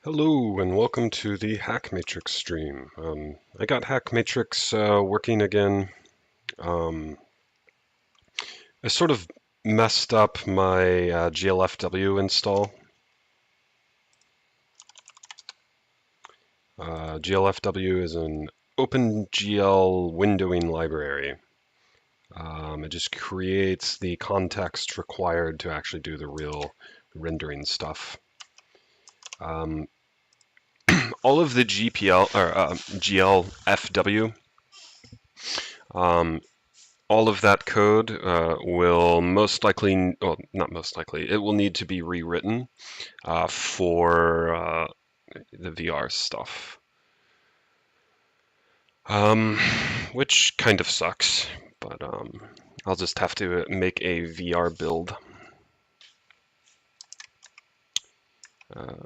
Hello and welcome to the HackMatrix stream. I got HackMatrix working again. I sort of messed up my GLFW install. GLFW is an OpenGL windowing library. It just creates the context required to actually do the real rendering stuff. All of the GPL or GLFW, all of that code will most likely, well, not most likely, it will need to be rewritten for the VR stuff, which kind of sucks, but I'll just have to make a VR build.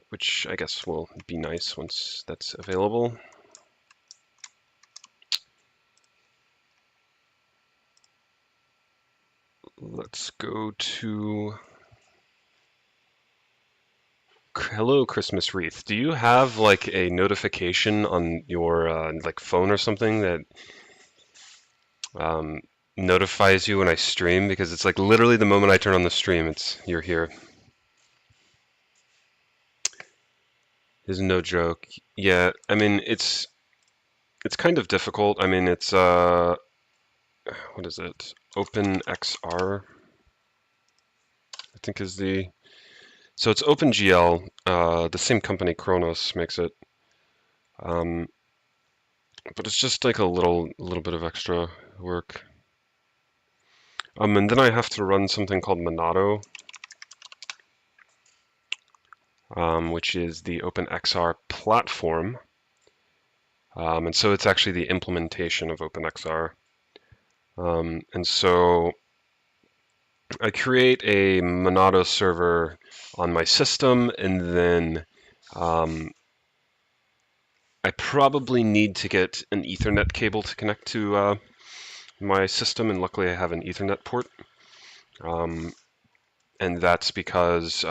Which I guess will be nice once that's available. Let's go to Hello Christmas Wreath. Do you have like a notification on your like phone or something that notifies you when I stream? Because it's like literally the moment I turn on the stream, you're here. There's no joke. Yeah, I mean it's kind of difficult. I mean it's what is it? OpenXR, I think is the. So it's OpenGL. The same company, Kronos, makes it. But it's just like a little bit of extra work. And then I have to run something called Monado, which is the OpenXR platform. And so it's actually the implementation of OpenXR. And so I create a Monado server on my system, and then I probably need to get an Ethernet cable to connect to my system, and luckily I have an Ethernet port. And that's because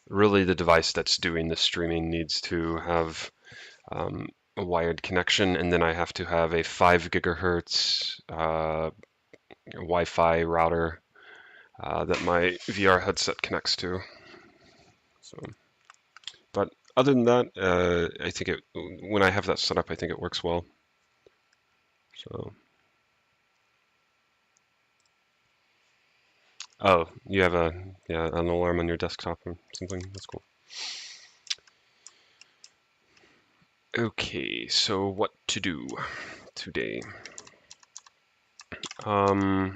really the device that's doing the streaming needs to have a wired connection, and then I have to have a 5 gigahertz Wi-Fi router that my VR headset connects to. So, but other than that, I think when I have that set up, I think it works well. So, oh, you have an alarm on your desktop or something. That's cool. Okay, so what to do today? I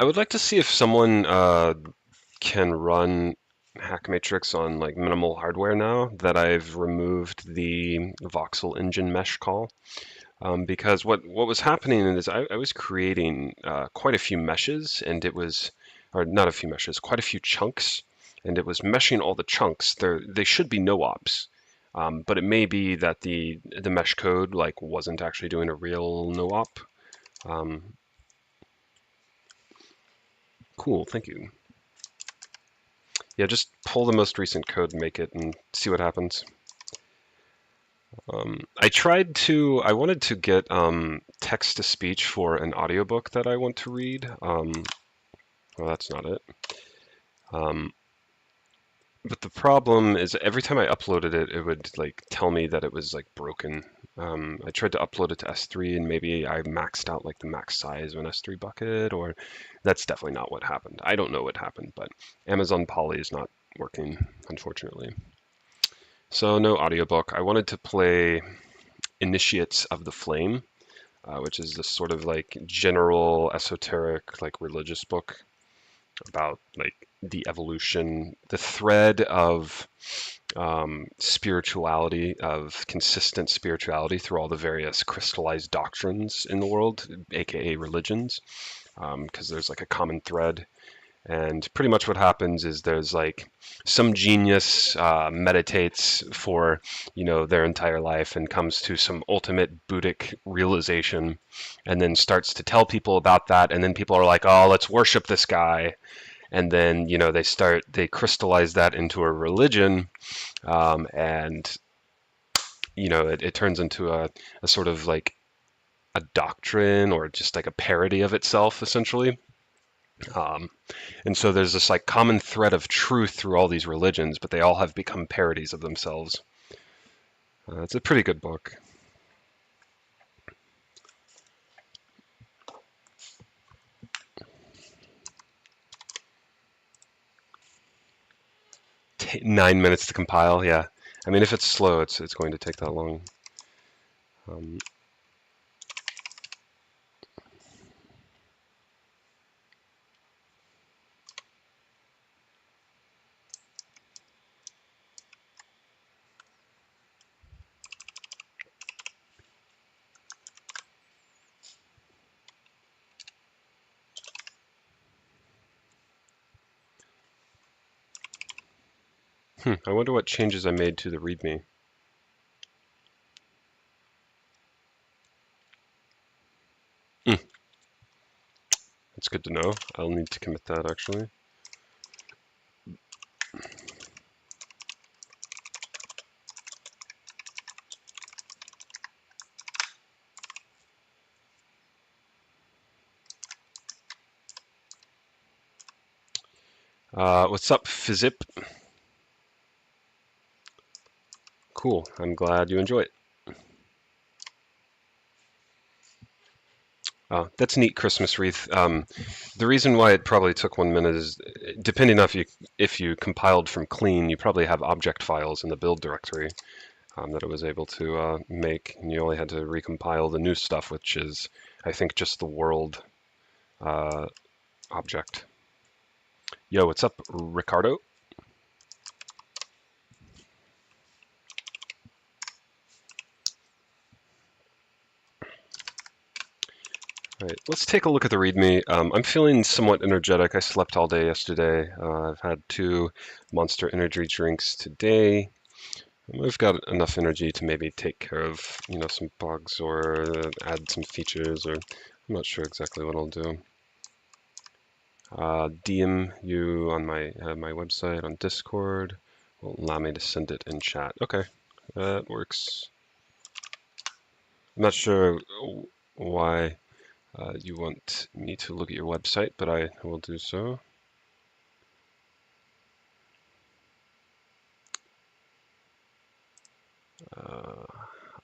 would like to see if someone can run HackMatrix on like minimal hardware now that I've removed the voxel engine mesh call. Because what was happening is I was creating quite a few meshes, and it was, or not a few meshes, quite a few chunks, and it was meshing all the chunks. They should be no-ops, but it may be that the mesh code like wasn't actually doing a real no-op. Cool, thank you. Yeah, just pull the most recent code, make it, and see what happens. I wanted to get text-to-speech for an audiobook that I want to read. Well, that's not it. But the problem is every time I uploaded it, it would like tell me that it was like broken. I tried to upload it to S3, and maybe I maxed out like the max size of an S3 bucket, or that's definitely not what happened. I don't know what happened, but Amazon Poly is not working, unfortunately. So no audiobook. I wanted to play Initiates of the Flame, which is this sort of like general esoteric like religious book about like the evolution, the thread of spirituality, of consistent spirituality through all the various crystallized doctrines in the world, aka religions, because there's like a common thread. And pretty much what happens is there's like some genius meditates for, their entire life and comes to some ultimate Buddhic realization, and then starts to tell people about that. And then people are like, oh, let's worship this guy. and then they crystallize that into a religion, and it turns into a sort of like a doctrine or just like a parody of itself, essentially. Um, and so there's this like common thread of truth through all these religions, but they all have become parodies of themselves. It's a pretty good book. T 9 minutes to compile, yeah. I mean, if it's slow, it's going to take that long. Um, I wonder what changes I made to the README. That's good to know. I'll need to commit that actually. What's up, Physip? Cool. I'm glad you enjoy it. That's a neat Christmas wreath. The reason why it probably took 1 minute is, depending on if you compiled from clean, you probably have object files in the build directory that it was able to make, and you only had to recompile the new stuff, which is, I think, just the world object. Yo, what's up, Ricardo? All right, let's take a look at the README. I'm feeling somewhat energetic. I slept all day yesterday. I've had 2 Monster energy drinks today. We've got enough energy to maybe take care of, some bugs or add some features, or I'm not sure exactly what I'll do. DM you on my website on Discord will allow me to send it in chat. Okay, that works. I'm not sure why you want me to look at your website, but I will do so.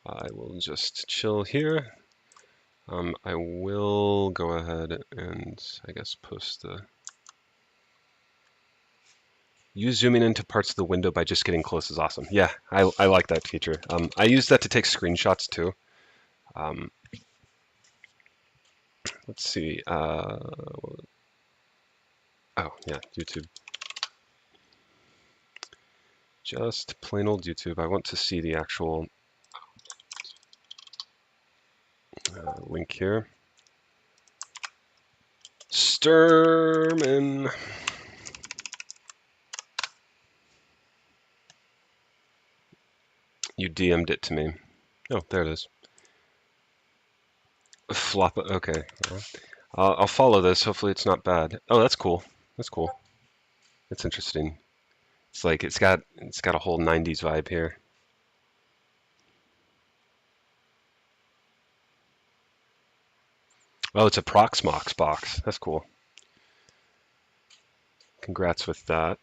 I will just chill here. I will go ahead and, I guess, post the... You zooming into parts of the window by just getting close is awesome. Yeah, I like that feature. I use that to take screenshots too. Let's see. Oh, yeah, YouTube. Just plain old YouTube. I want to see the actual link here. Sturman. You DM'd it to me. Oh, there it is. Flop. Okay. I'll follow this. Hopefully it's not bad. Oh, that's cool. That's cool. That's interesting. It's like it's got a whole 90s vibe here. Oh, it's a Proxmox box. That's cool. Congrats with that.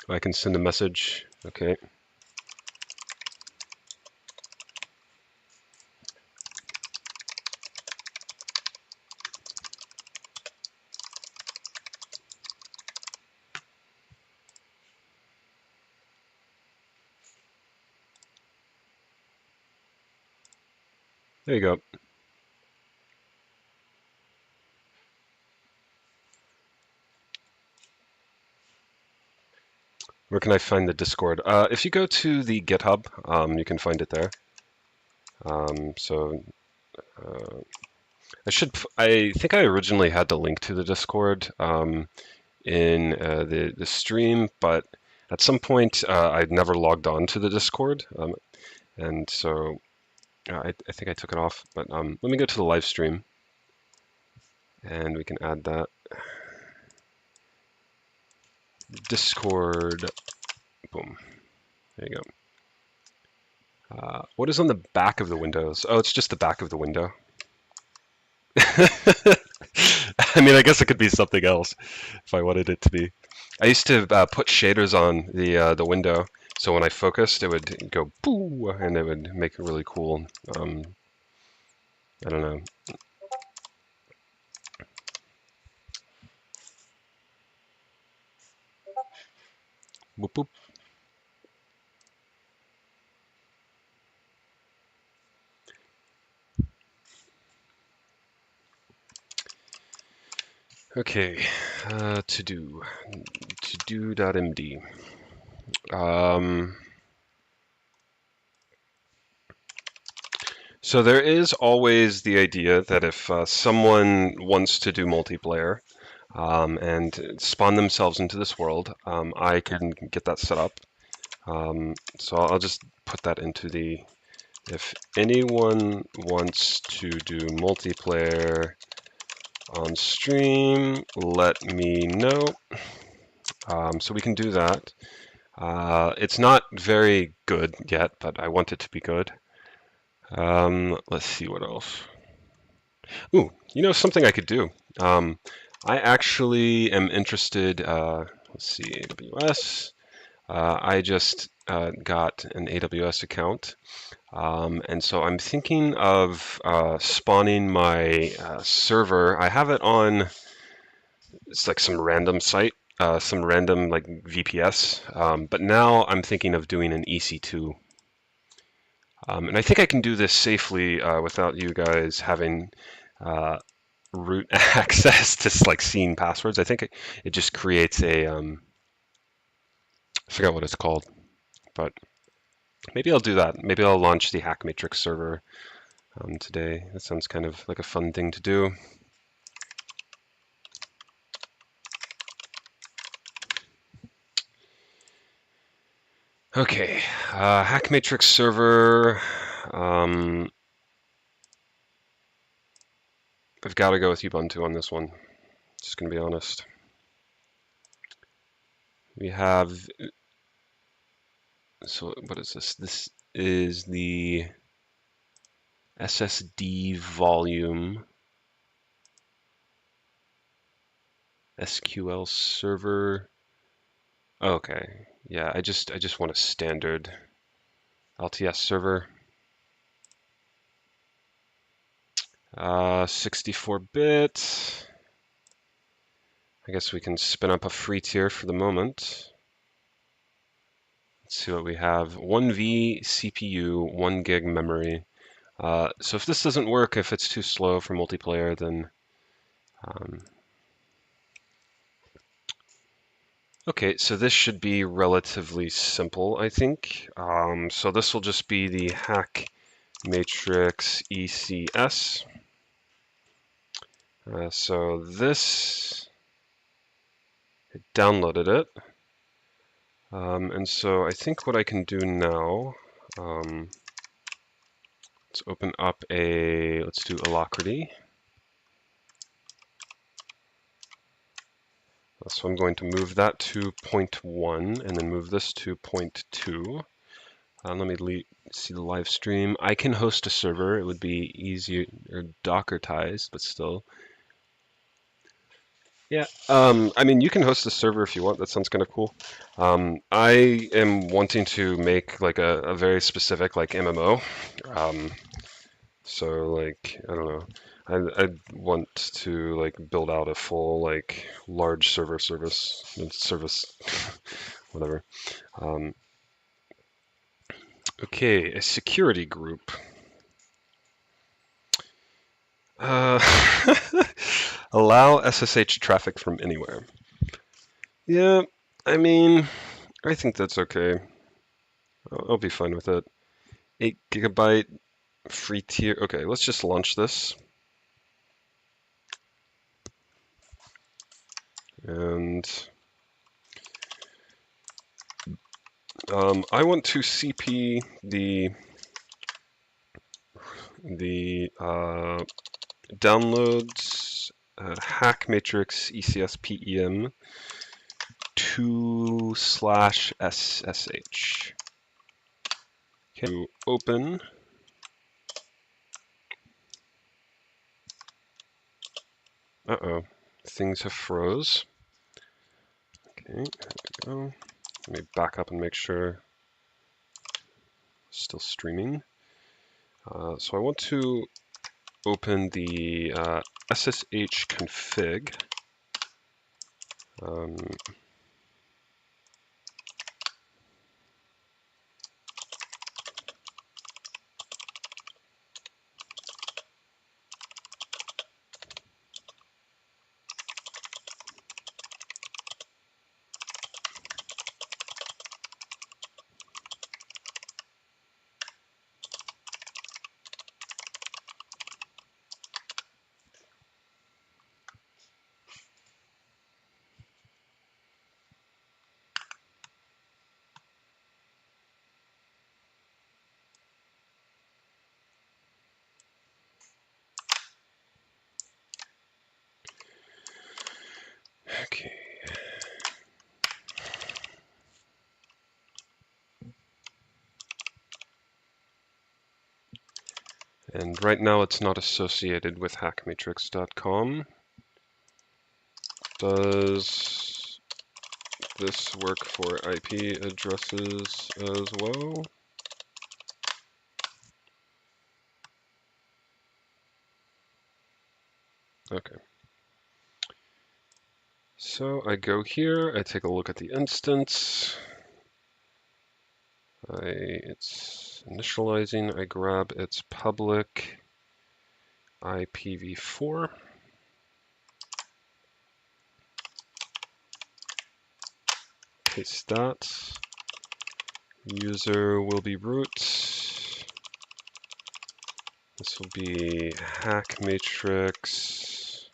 I can send a message. Okay. There you go. Where can I find the Discord? If you go to the GitHub, you can find it there. I think I originally had the link to the Discord in the stream, but at some point I'd never logged on to the Discord, and so I think I took it off. But let me go to the live stream, And we can add that. Discord, boom, there you go. What is on the back of the windows? Oh, it's just the back of the window. I mean, I guess it could be something else if I wanted it to be. I used to put shaders on the window, so when I focused, it would go boo, and it would make it really cool. I don't know. Boop, boop. Okay, to-do.md. So there is always the idea that if someone wants to do multiplayer and spawn themselves into this world, I can get that set up. So I'll just put that into the, if anyone wants to do multiplayer on stream, let me know. So we can do that. It's not very good yet, but I want it to be good. Let's see what else. Ooh, you know something I could do. I actually am interested. Let's see, AWS. I just got an AWS account, and so I'm thinking of spawning my server. I have it on. It's like some random site, some random like VPS. But now I'm thinking of doing an EC2. And I think I can do this safely without you guys having root access to like seeing passwords. I think it just creates a, I forgot what it's called, but maybe I'll do that. Maybe I'll launch the HackMatrix server today. That sounds kind of like a fun thing to do. Okay, HackMatrix server. I've got to go with Ubuntu on this one. Just gonna be honest. We have, so what is this? This is the SSD volume SQL server. Okay, yeah, I just want a standard LTS server. 64-bit. I guess we can spin up a free tier for the moment. Let's see what we have. 1V CPU, 1 gig memory. So if this doesn't work, if it's too slow for multiplayer, then okay, so this should be relatively simple, I think. So this will just be the HackMatrix ECS. So this, it downloaded it. And so I think what I can do now, let's open up let's do Alacrity. So I'm going to move that to 0.1 and then move this to 0.2. Let me see the live stream. I can host a server. It would be easier or Dockerized, but still. Yeah, I mean, you can host a server if you want. That sounds kind of cool. I am wanting to make like a very specific like MMO. So like, I don't know. I want to like build out a full like large service, whatever. Okay, a security group. Allow SSH traffic from anywhere. Yeah, I mean, I think that's okay. I'll be fine with it. 8 GB free tier. Okay, let's just launch this. And I want to CP the downloads HackMatrix ECSPEM 2/SSH. Okay, to open. Uh-oh, things have froze. Okay, there we go. Let me back up and make sure. Still streaming. So I want to open the SSH config. Okay. And right now it's not associated with HackMatrix.com. Does this work for IP addresses as well? Okay. So I go here, I take a look at the instance. It's initializing, I grab its public IPv4. Paste that. User will be root. This will be HackMatrix.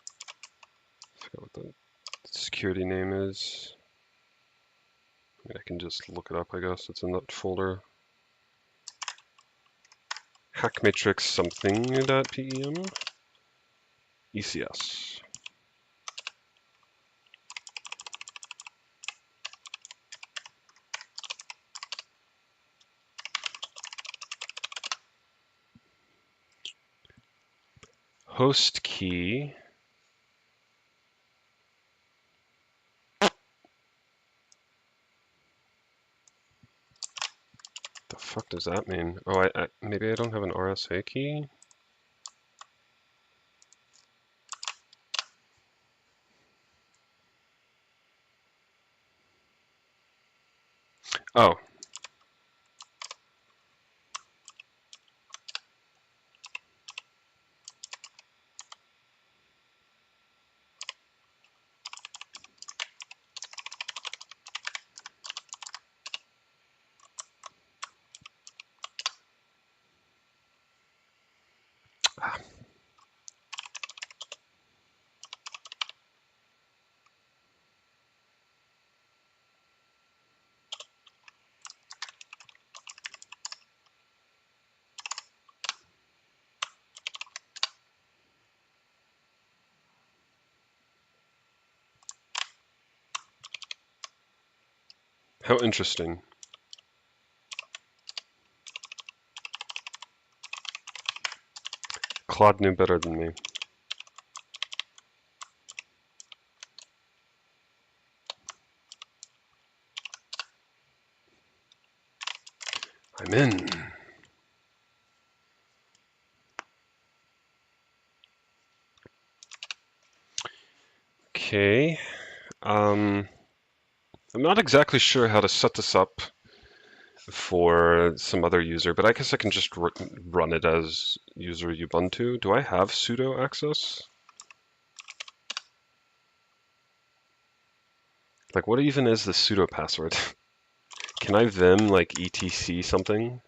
I forgot what the security name is. I mean, I can just look it up, I guess. It's in that folder. HackMatrix something.pem. ECS. Host key. The fuck does that mean? Oh, maybe I don't have an RSA key? Oh. How interesting. Claude knew better than me. I'm in. Okay. I'm not exactly sure how to set this up for some other user, but I guess I can just run it as user Ubuntu. Do I have sudo access? Like, what even is the sudo password? Can I vim like etc something?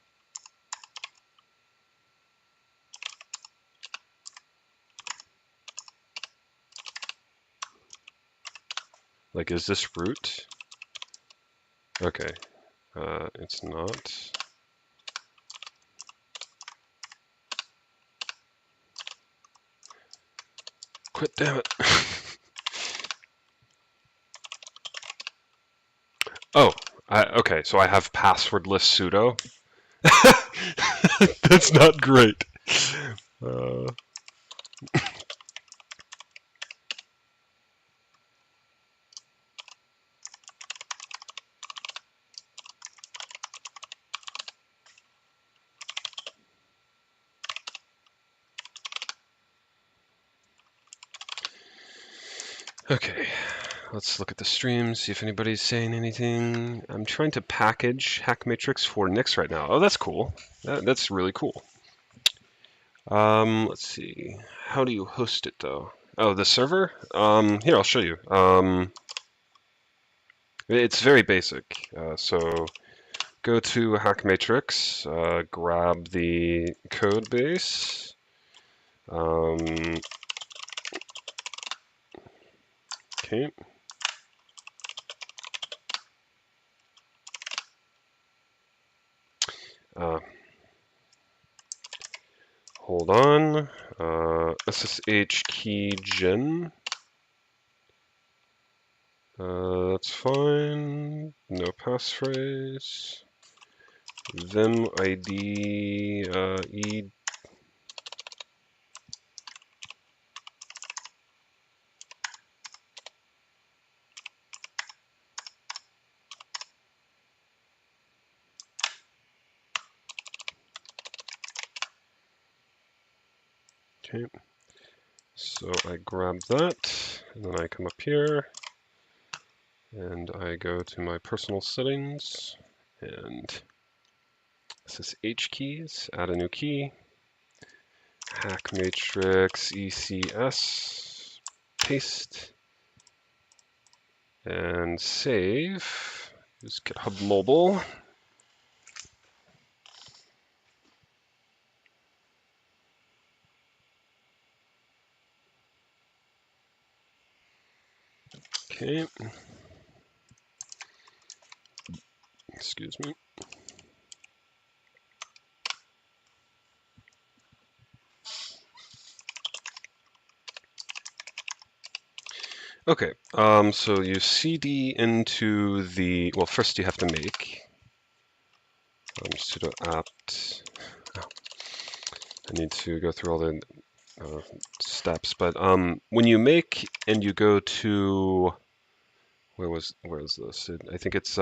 Like, is this root? Okay, it's not. Quit, damn it. Oh, okay, so I have passwordless sudo. That's not great. Uh, okay, let's look at the stream, see if anybody's saying anything. I'm trying to package HackMatrix for Nix right now. Oh, that's cool. That's really cool. Let's see. How do you host it though? Oh, the server? Here, I'll show you. It's very basic. So go to HackMatrix, grab the code base. Okay. Hold on. SSH key gen. That's fine. No passphrase. Vim ID e. Okay. So I grab that, and then I come up here, and I go to my personal settings, and SSH keys, add a new key, HackMatrix ECS, paste, and save. Use GitHub Mobile. Okay. Excuse me. Okay, so you cd into the, well, first you have to make sudo apt. Oh, I need to go through all the steps, but when you make and you go to, where is this? I think it's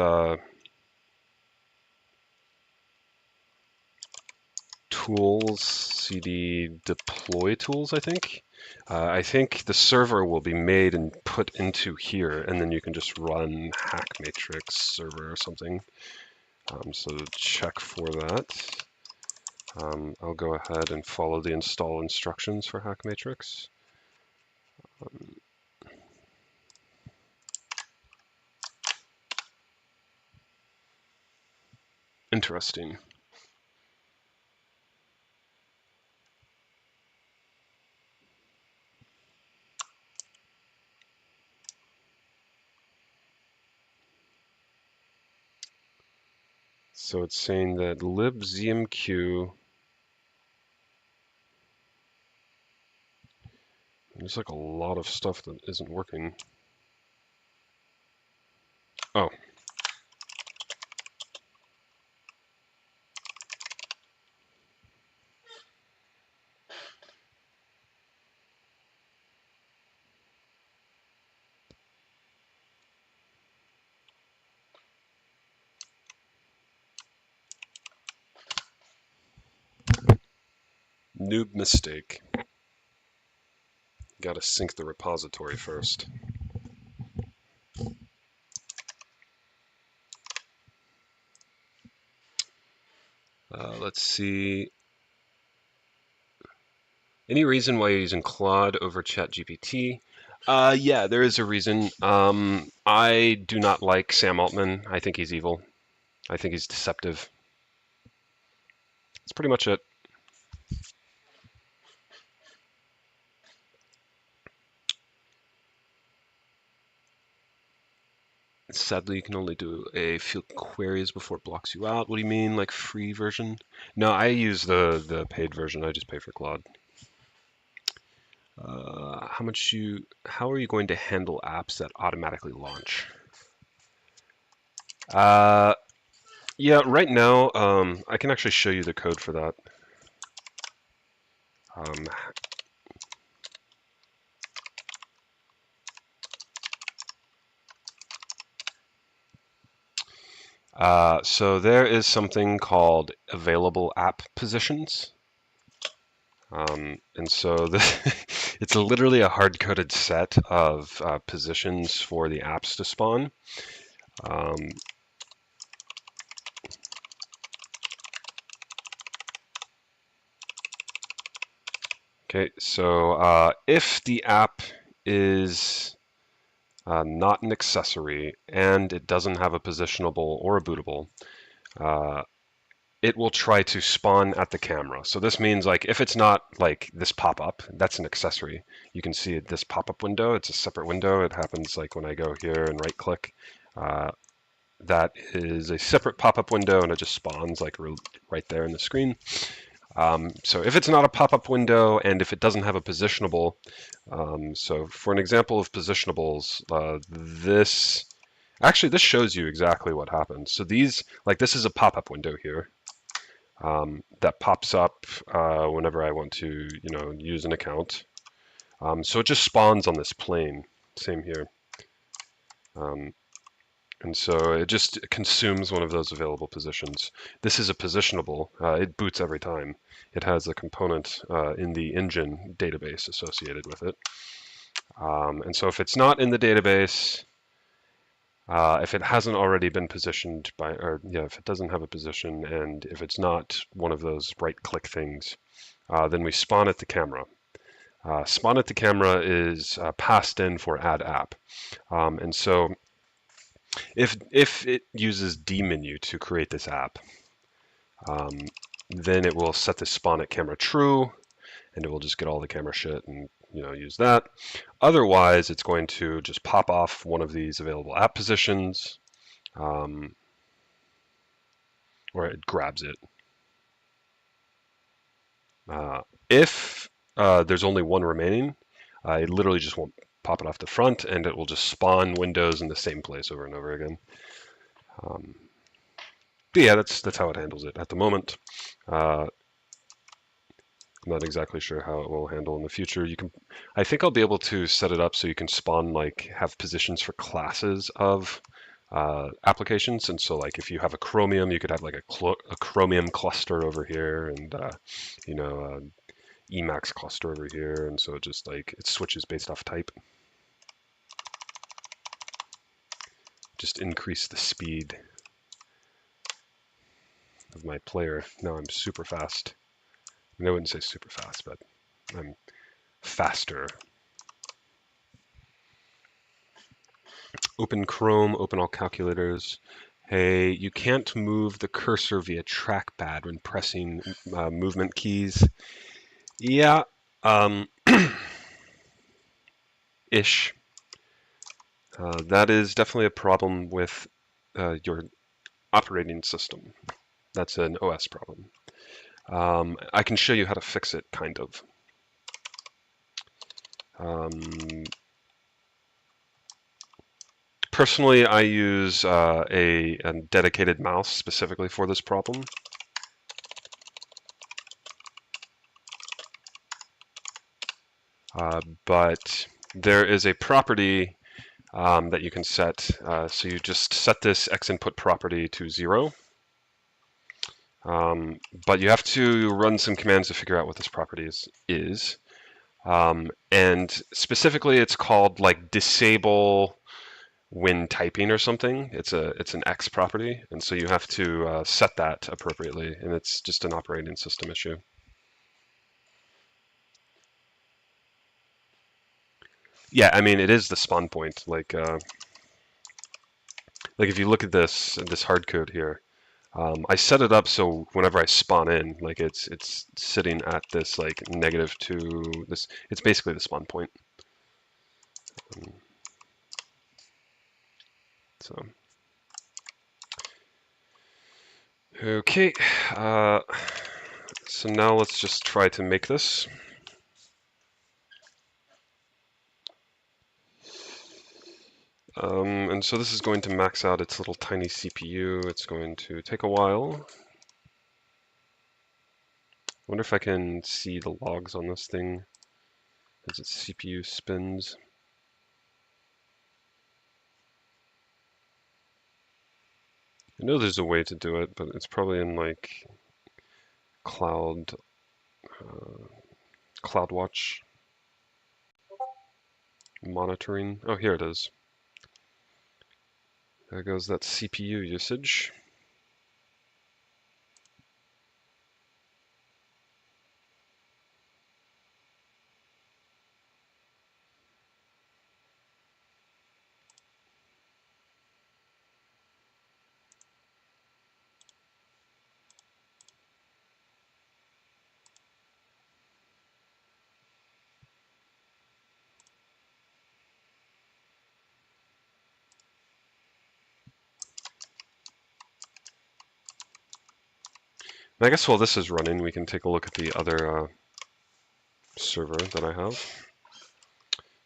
tools, cd deploy tools, I think. I think the server will be made and put into here, and then you can just run HackMatrix server or something. So check for that. I'll go ahead and follow the install instructions for HackMatrix. Interesting. So it's saying that libzmq, there's like a lot of stuff that isn't working. Oh. Noob mistake. Got to sync the repository first. Let's see. Any reason why you're using Claude over ChatGPT? Yeah, there is a reason. I do not like Sam Altman. I think he's evil. I think he's deceptive. That's pretty much it. Sadly, you can only do a few queries before it blocks you out. What do you mean, like free version? No, I use the paid version. I just pay for Claude. how are you going to handle apps that automatically launch? Yeah, right now, I can actually show you the code for that. Um, so there is something called available app positions. And so it's literally a hard-coded set of positions for the apps to spawn. Okay, so if the app is not an accessory and it doesn't have a positionable or a bootable, it will try to spawn at the camera. So this means like if it's not like this pop-up, that's an accessory. You can see this pop-up window. It's a separate window. It happens like when I go here and right-click. That is a separate pop-up window, and it just spawns like right there in the screen. So if it's not a pop-up window and if it doesn't have a positionable, so for an example of positionables, this shows you exactly what happens. So these, like this is a pop-up window here that pops up whenever I want to, use an account. So it just spawns on this plane. Same here. And so it just consumes one of those available positions. This is a positionable. It boots every time. It has a component in the engine database associated with it. And so if it's not in the database, if it hasn't already been positioned if it doesn't have a position, and if it's not one of those right-click things, then we spawn at the camera. Spawn at the camera is passed in for add app. And so if it uses dmenu to create this app, then it will set the spawn at camera true, and it will just get all the camera shit and use that. Otherwise, it's going to just pop off one of these available app positions, or it grabs it. If there's only one remaining, it literally just won't pop it off the front, and it will just spawn windows in the same place over and over again. But yeah, that's how it handles it at the moment. I'm not exactly sure how it will handle in the future. I think I'll be able to set it up so you can spawn have positions for classes of applications. And so like if you have a Chromium, you could have like a Chromium cluster over here, and Emacs cluster over here. And so it just it switches based off type. Just increase the speed of my player. Now I'm super fast. I wouldn't say super fast, but I'm faster. Open Chrome, open all calculators. Hey, you can't move the cursor via trackpad when pressing movement keys. Yeah, ish. That is definitely a problem with your operating system. That's an OS problem. I can show you how to fix it, kind of. Personally, I use a dedicated mouse specifically for this problem. But there is a property that you can set. So you just set this xInput property to 0. But you have to run some commands to figure out what this property is. And specifically, it's called disable when typing or something. It's an X property, and so you have to set that appropriately, and it's just an operating system issue. Yeah, I mean it is the spawn point. Like if you look at this hard code here, I set it up so whenever I spawn in, it's sitting at this -2. This it's basically the spawn point. So. Okay, so now let's just try to make this. And so this is going to max out its little tiny CPU. It's going to take a while. I wonder if I can see the logs on this thing as its CPU spins. I know there's a way to do it, but it's probably in like Cloud, CloudWatch monitoring. Oh, here it is. There goes that CPU usage. And I guess while this is running, we can take a look at the other server that I have.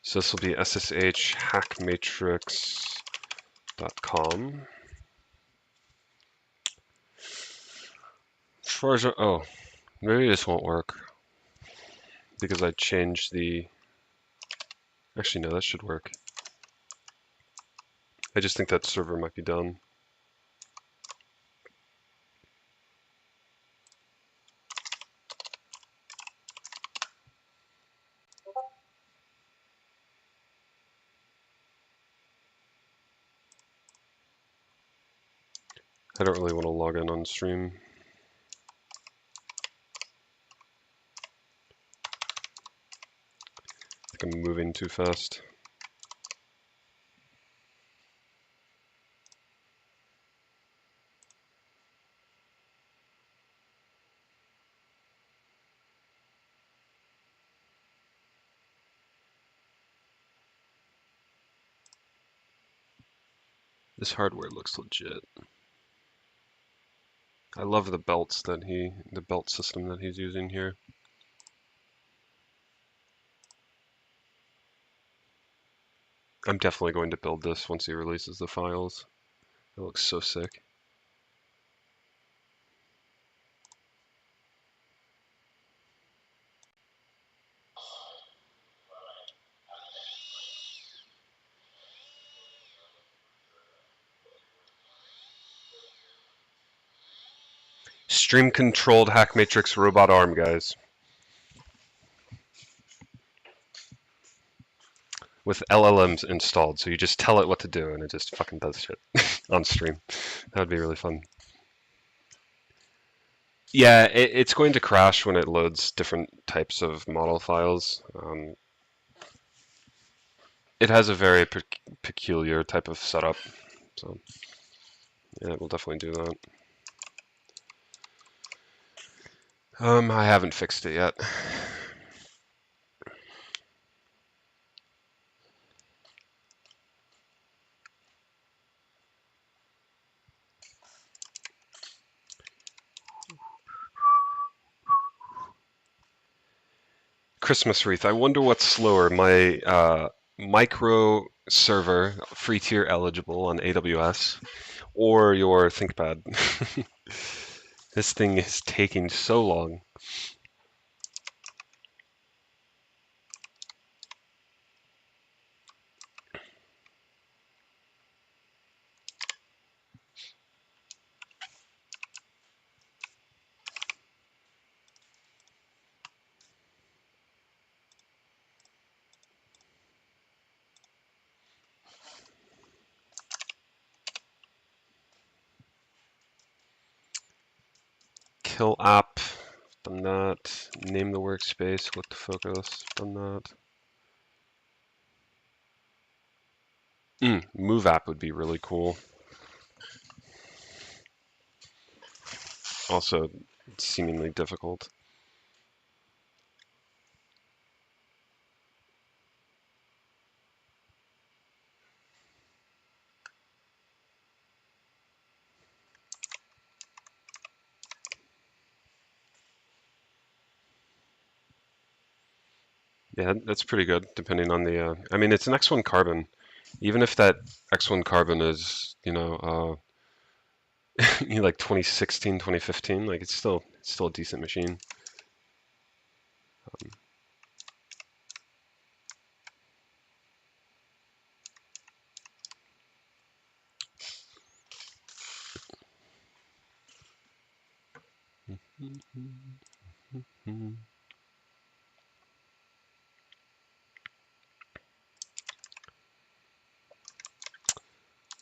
So this will be SSH HackMatrix.com. As far as, oh, maybe this won't work because I changed the, actually no, that should work. I just think that server might be done. I don't really want to log in on stream. I think I'm moving too fast. This hardware looks legit. I love the belts that the belt system that he's using here. I'm definitely going to build this once he releases the files. It looks so sick. Stream controlled HackMatrix robot arm, guys. With LLMs installed, so you just tell it what to do and it just fucking does shit on stream. That would be really fun. Yeah, it's going to crash when it loads different types of model files. It has a very peculiar type of setup, so yeah, it will definitely do that. I haven't fixed it yet. Christmas wreath. I wonder what's slower, my micro server, free tier eligible on AWS, or your ThinkPad. This thing is taking so long. Kill app, done that. Name the workspace, look to focus, done that. Move app would be really cool. Also, seemingly difficult. Yeah, that's pretty good, depending on the, I mean, it's an X1 Carbon. even if that X1 carbon is, like 2016, 2015, like it's still a decent machine.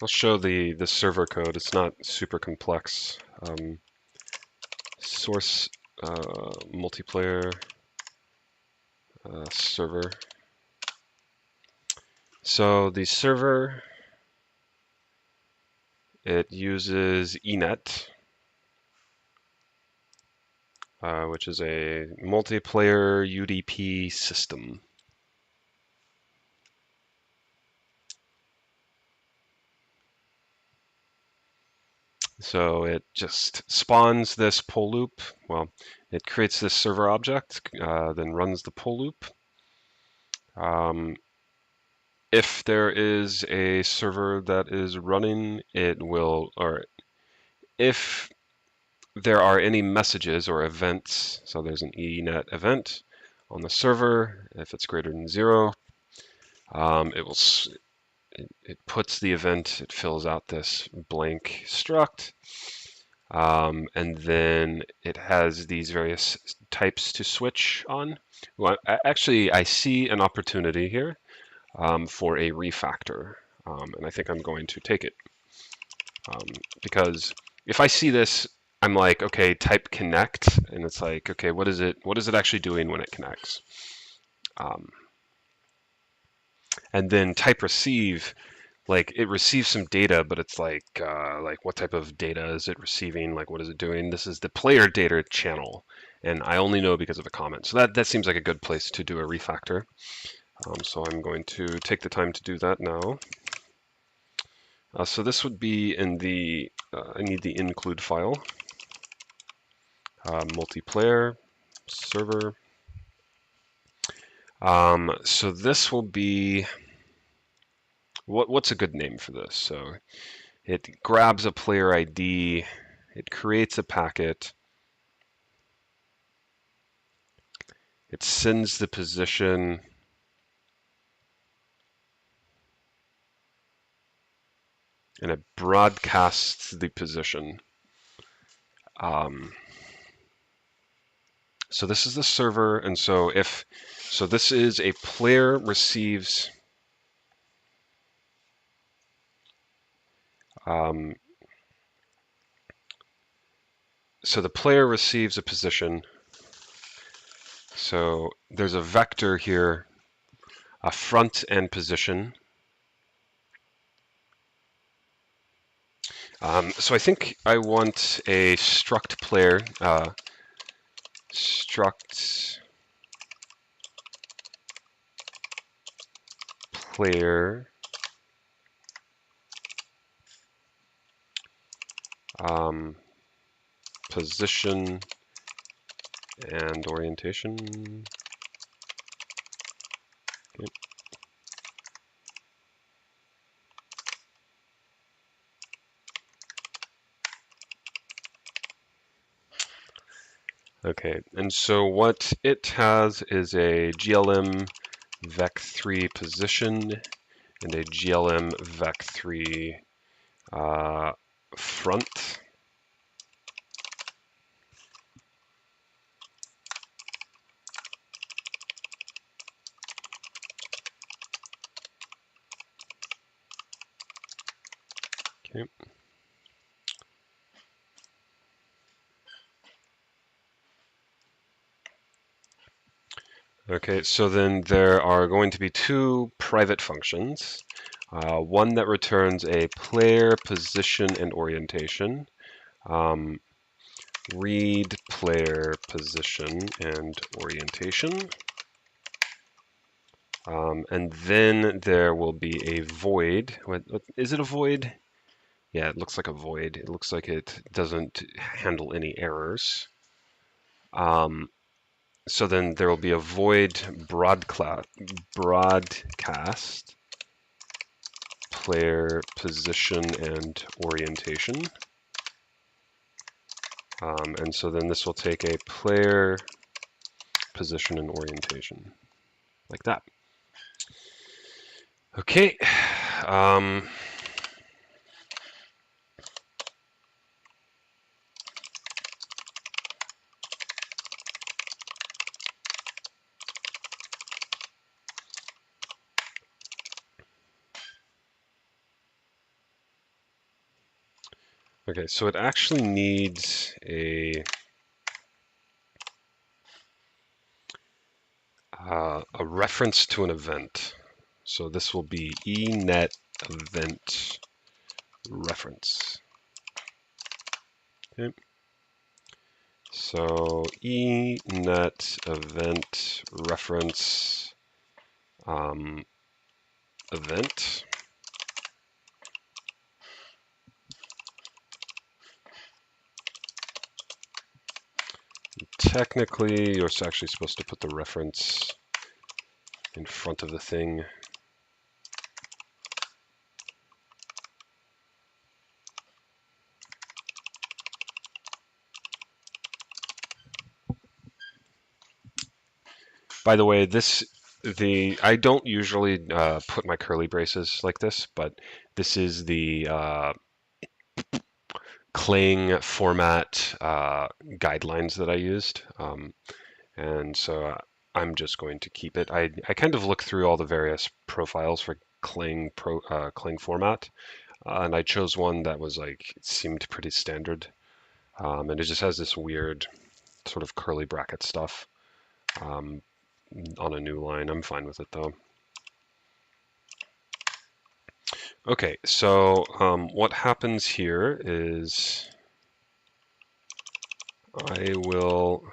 I'll show the server code. It's not super complex. Source multiplayer server. So the server, it uses eNet, which is a multiplayer UDP system. So it just spawns this pull loop. Well, it creates this server object, then runs the pull loop. If there is a server that is running, it will, or if there are any messages or events, so there's an eNet event on the server, if it's greater than 0, it puts the event, it fills out this blank struct, and then it has these various types to switch on. Well, actually, I see an opportunity here for a refactor, and I think I'm going to take it. Because if I see this, I'm like, okay, type connect, and it's like, okay, what is it actually doing when it connects? And then type receive, like it receives some data, but it's like what type of data is it receiving? Like what is it doing? This is the player data channel, and I only know because of a comment. So that seems like a good place to do a refactor. So I'm going to take the time to do that now. So this would be in the, I need the include file, multiplayer server. So this will be, what's a good name for this? So it grabs a player ID, it creates a packet, it sends the position, and it broadcasts the position. So this is the server, and so this is a player receives so the player receives a position. So there's a vector here, a front end position. So I think I want a struct player, struct player position and orientation. Okay, and so what it has is a GLM vec3 position and a GLM vec3 front. Okay. Okay, so then there are going to be two private functions. One that returns a player position and orientation. Read player position and orientation. And then there will be a void. What is it, a void? Yeah, it looks like a void. It looks like it doesn't handle any errors. So then there will be a void broadcast. player position and orientation. And so then this will take a player position and orientation, like that. Okay. Okay, so it actually needs a reference to an event. So this will be enet event reference. Okay. So enet event reference event. Technically, you're actually supposed to put the reference in front of the thing. By the way, I don't usually put my curly braces like this, but this is the Clang format guidelines that I used, and so I'm just going to keep it. I kind of looked through all the various profiles for Clang format, and I chose one that was like seemed pretty standard, and it just has this weird sort of curly bracket stuff on a new line. I'm fine with it though. Okay, so what happens here is I will.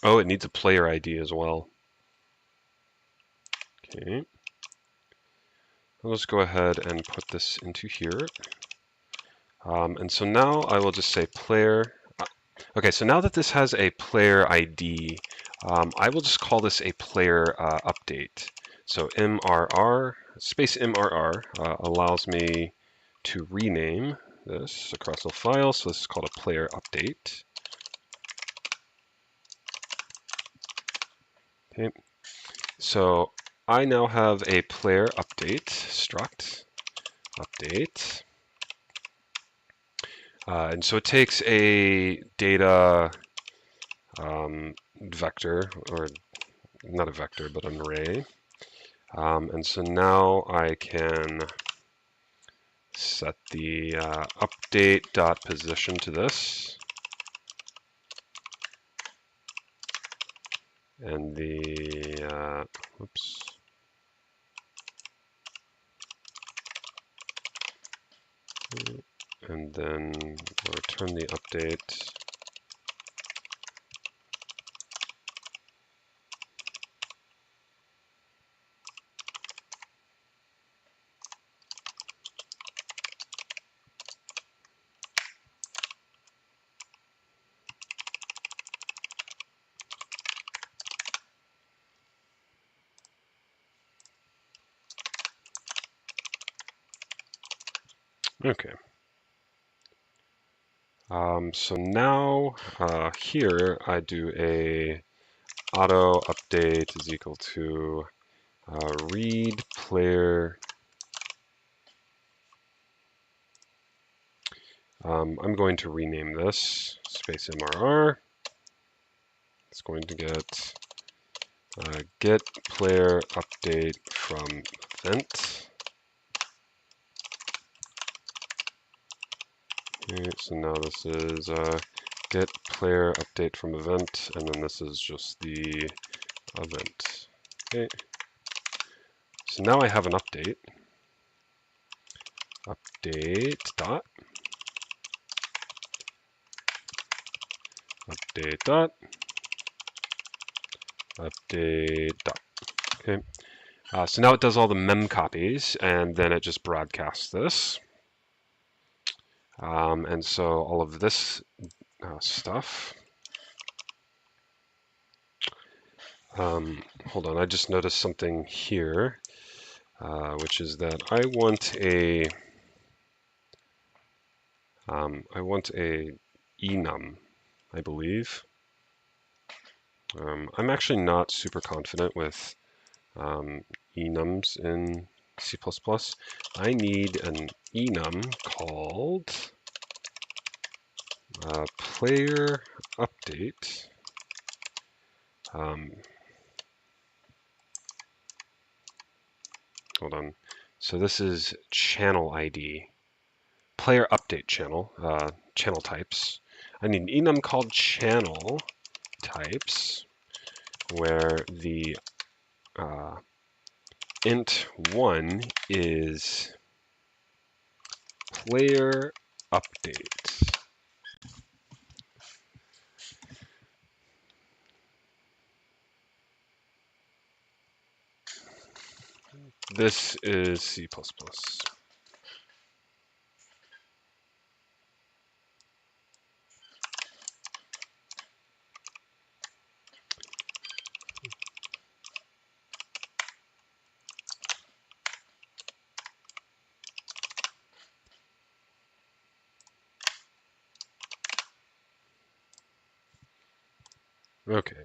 Oh, it needs a player ID as well. Okay. I'll just go ahead and put this into here. And so now I will just say player. Okay, so now that this has a player ID, I will just call this a player update. So MRR, space MRR allows me to rename this across the file. So this is called a player update. Okay, so I now have a player update struct update. And so it takes a data vector, or not a vector, but an array. And so now I can set the update.position to this. And the, oops. And then we'll return the update. Okay. So now here I do a auto update is equal to read player. I'm going to rename this space MRR. It's going to get player update from event. Okay, so now this is get player update from event, and then this is just the event. Okay. So now I have an update. Update dot update dot update dot. Okay. So now it does all the mem copies, and then it just broadcasts this. And so all of this stuff Hold on, I just noticed something here, which is that I want a enum, I believe. I'm actually not super confident with enums in C++. I need an enum called player update. Hold on. So this is channel ID. Player update channel, channel types. I need an enum called channel types, where the int1 is player update. This is C++. Okay,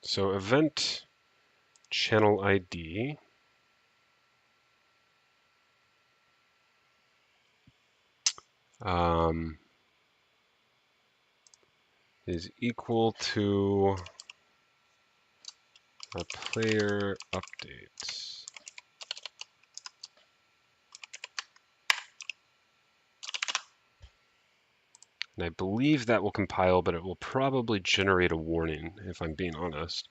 so event channel ID is equal to a player update. And I believe that will compile, but it will probably generate a warning, if I'm being honest,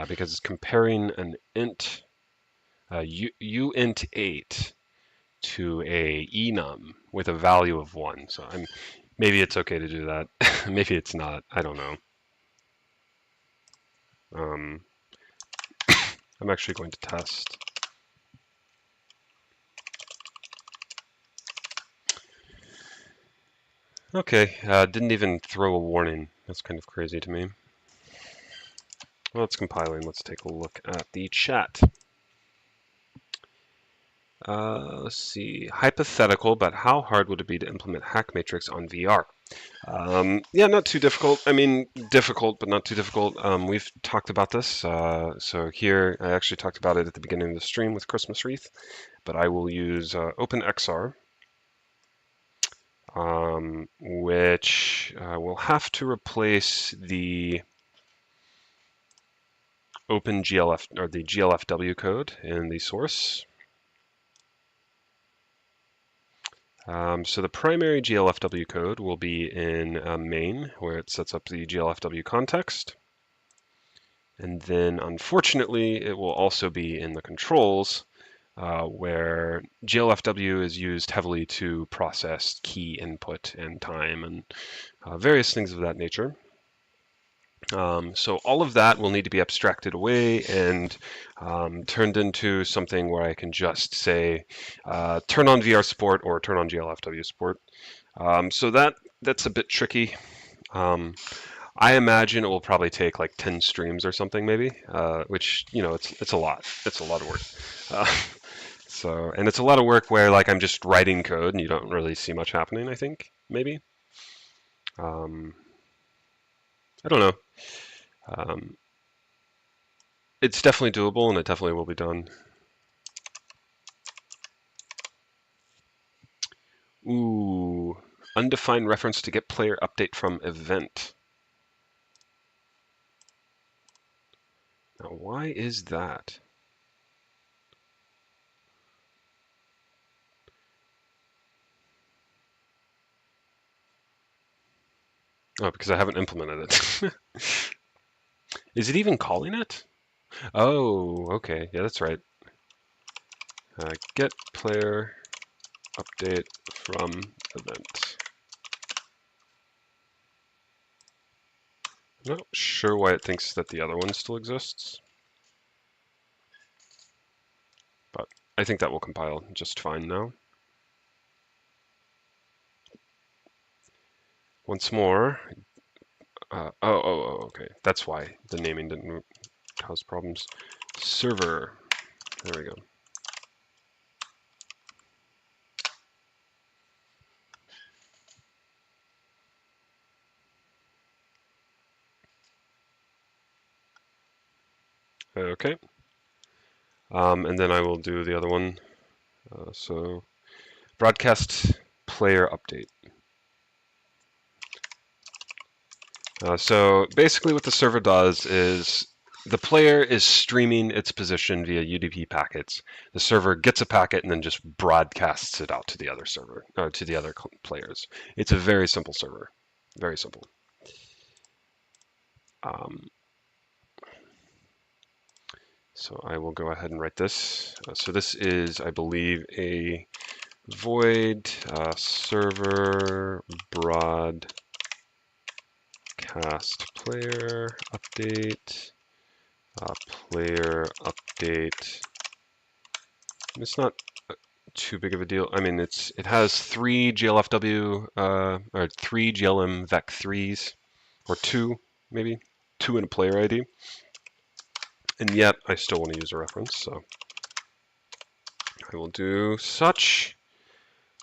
because it's comparing an int, uint8 to a enum with a value of 1. So maybe it's okay to do that. Maybe it's not. I don't know. I'm actually going to test. Okay, didn't even throw a warning. That's kind of crazy to me. Well, it's compiling. Let's take a look at the chat. Let's see. Hypothetical, but how hard would it be to implement HackMatrix on VR? Yeah, not too difficult. I mean, difficult, but not too difficult. We've talked about this. So here, I actually talked about it at the beginning of the stream with Christmas Wreath, but I will use OpenXR, which will have to replace the OpenGLF or the GLFW code in the source. So the primary GLFW code will be in main, where it sets up the GLFW context. And then, unfortunately, it will also be in the controls, where GLFW is used heavily to process key input and time and various things of that nature. So all of that will need to be abstracted away and turned into something where I can just say, turn on VR support or turn on GLFW support. So that's a bit tricky. I imagine it will probably take like 10 streams or something maybe, which, you know, it's a lot. It's a lot of work. And it's a lot of work where like I'm just writing code and you don't really see much happening, I think, maybe. I don't know. It's definitely doable and it definitely will be done. Ooh, undefined reference to get player update from event. Now, why is that? Oh, because I haven't implemented it. Is it even calling it? Oh, okay. Yeah, that's right. Get player update from event. I'm not sure why it thinks that the other one still exists, but I think that will compile just fine now. Once more. Okay. That's why the naming didn't cause problems. Server. There we go. Okay. And then I will do the other one. So broadcast player update. So basically what the server does is the player is streaming its position via UDP packets. The server gets a packet and then just broadcasts it out to the other server, to the other players. It's a very simple server, very simple. So I will go ahead and write this. So this is, I believe, a void server broadcast player update. Player update. It's not too big of a deal. I mean, it has 3 GLFW or 3 GLM vec3s, or 2 maybe, 2 in a player ID, and yet I still want to use a reference, so I will do such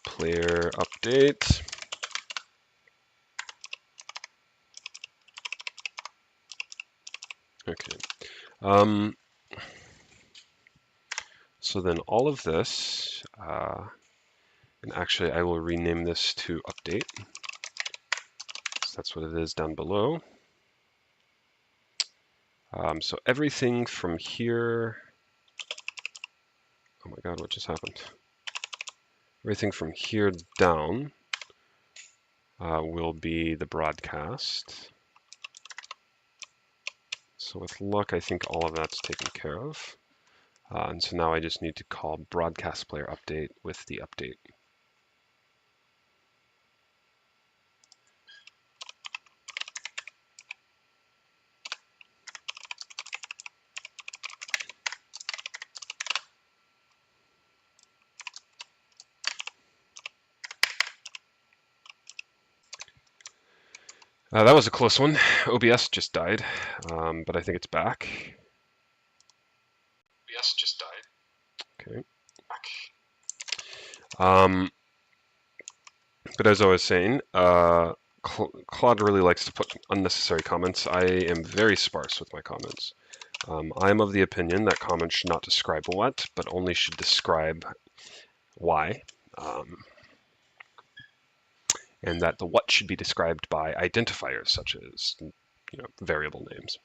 player update. Okay. So then all of this, and actually I will rename this to update. So that's what it is down below. So everything from here, oh my God, what just happened? Everything from here down will be the broadcast. So with luck, I think all of that's taken care of. And so now I just need to call broadcast player update with the update. That was a close one. OBS just died, but I think it's back. OBS just died. Okay. But as I was saying, Claude really likes to put unnecessary comments. I am very sparse with my comments. I'm of the opinion that comments should not describe what, but only should describe why. And that the what should be described by identifiers such as variable names.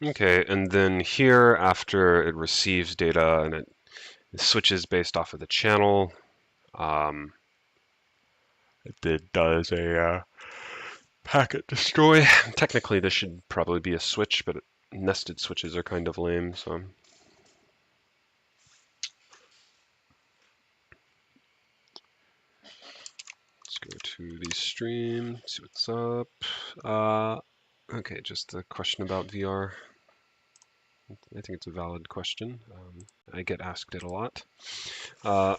Okay, and then here after it receives data and it switches based off of the channel, it does a packet destroy. Technically this should probably be a switch, but nested switches are kind of lame, so. Let's go to the stream, see what's up. Okay, just a question about VR. I think it's a valid question. I get asked it a lot. I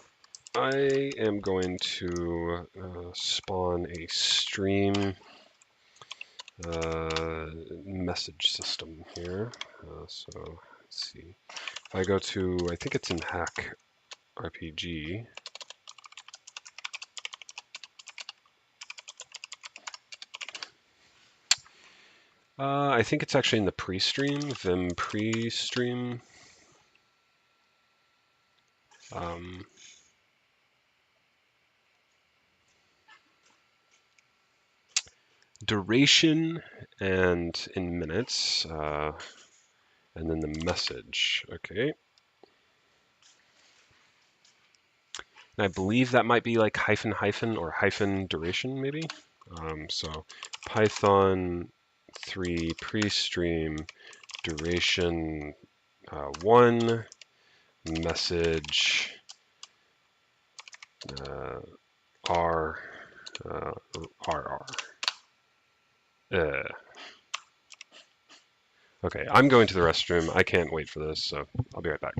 am going to spawn a stream message system here. So let's see. If I go to, I think it's in HackRPG. I think it's actually in the pre-stream, Vim pre-stream. Duration and in minutes, and then the message. Okay. And I believe that might be like hyphen hyphen or hyphen duration maybe. So Python 3 pre-stream duration 1 message R RR. Okay, I'm going to the restroom. I can't wait for this, so I'll be right back.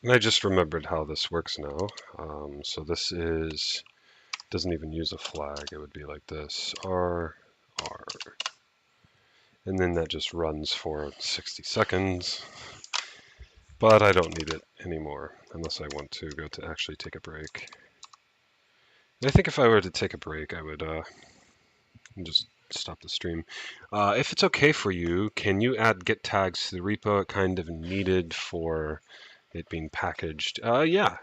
And I just remembered how this works now. So this doesn't even use a flag. It would be like this, R, R. And then that just runs for 60 seconds. But I don't need it anymore unless I want to go to actually take a break. And I think if I were to take a break, I would just stop the stream. If it's okay for you, can you add git tags to the repo? It kind of needed for it being packaged. Yeah.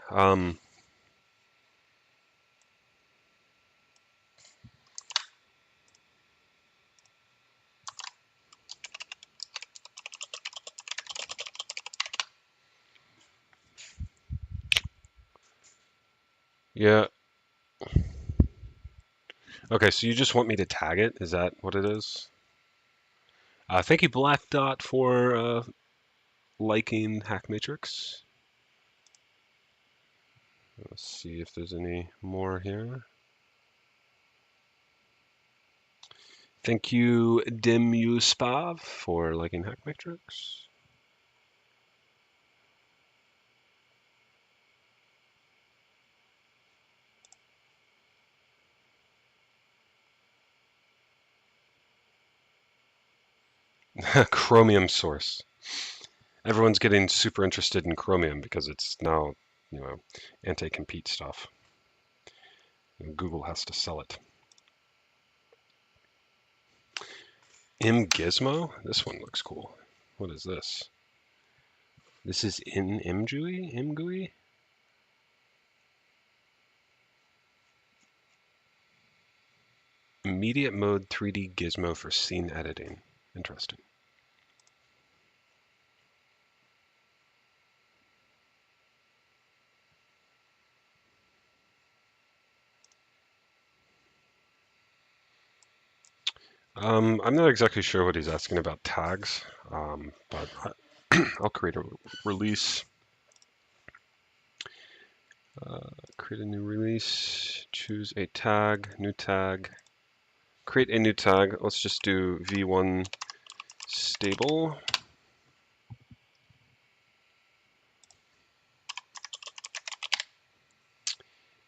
Yeah. Okay, so you just want me to tag it? Is that what it is? Thank you, Black Dot, for liking HackMatrix. Let's see if there's any more here. Thank you, Dimuspav, for liking HackMatrix. Chromium source. Everyone's getting super interested in Chromium because it's now, anti-compete stuff. Google has to sell it. Imgizmo? This one looks cool. What is this? This is in Imgui? Imgui? Immediate mode 3D gizmo for scene editing. Interesting. I'm not exactly sure what he's asking about tags, but I'll create a release. Create a new release, choose a tag, new tag, create a new tag. Let's just do v1 stable.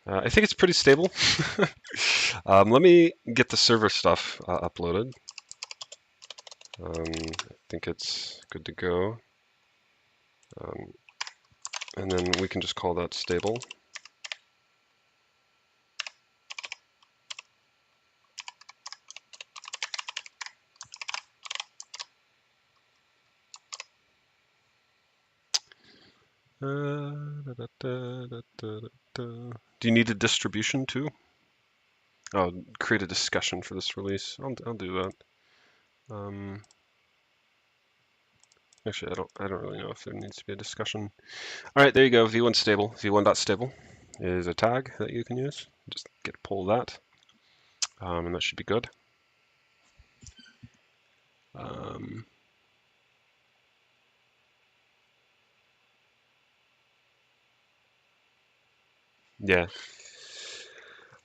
I think it's pretty stable. Let me get the server stuff uploaded. I think it's good to go. And then we can just call that stable. Do you need a distribution too? Oh, create a discussion for this release. I'll do that. Actually, I don't really know if there needs to be a discussion. All right, there you go. V1 stable. V1.stable is a tag that you can use. Just git pull that, and that should be good. Yeah.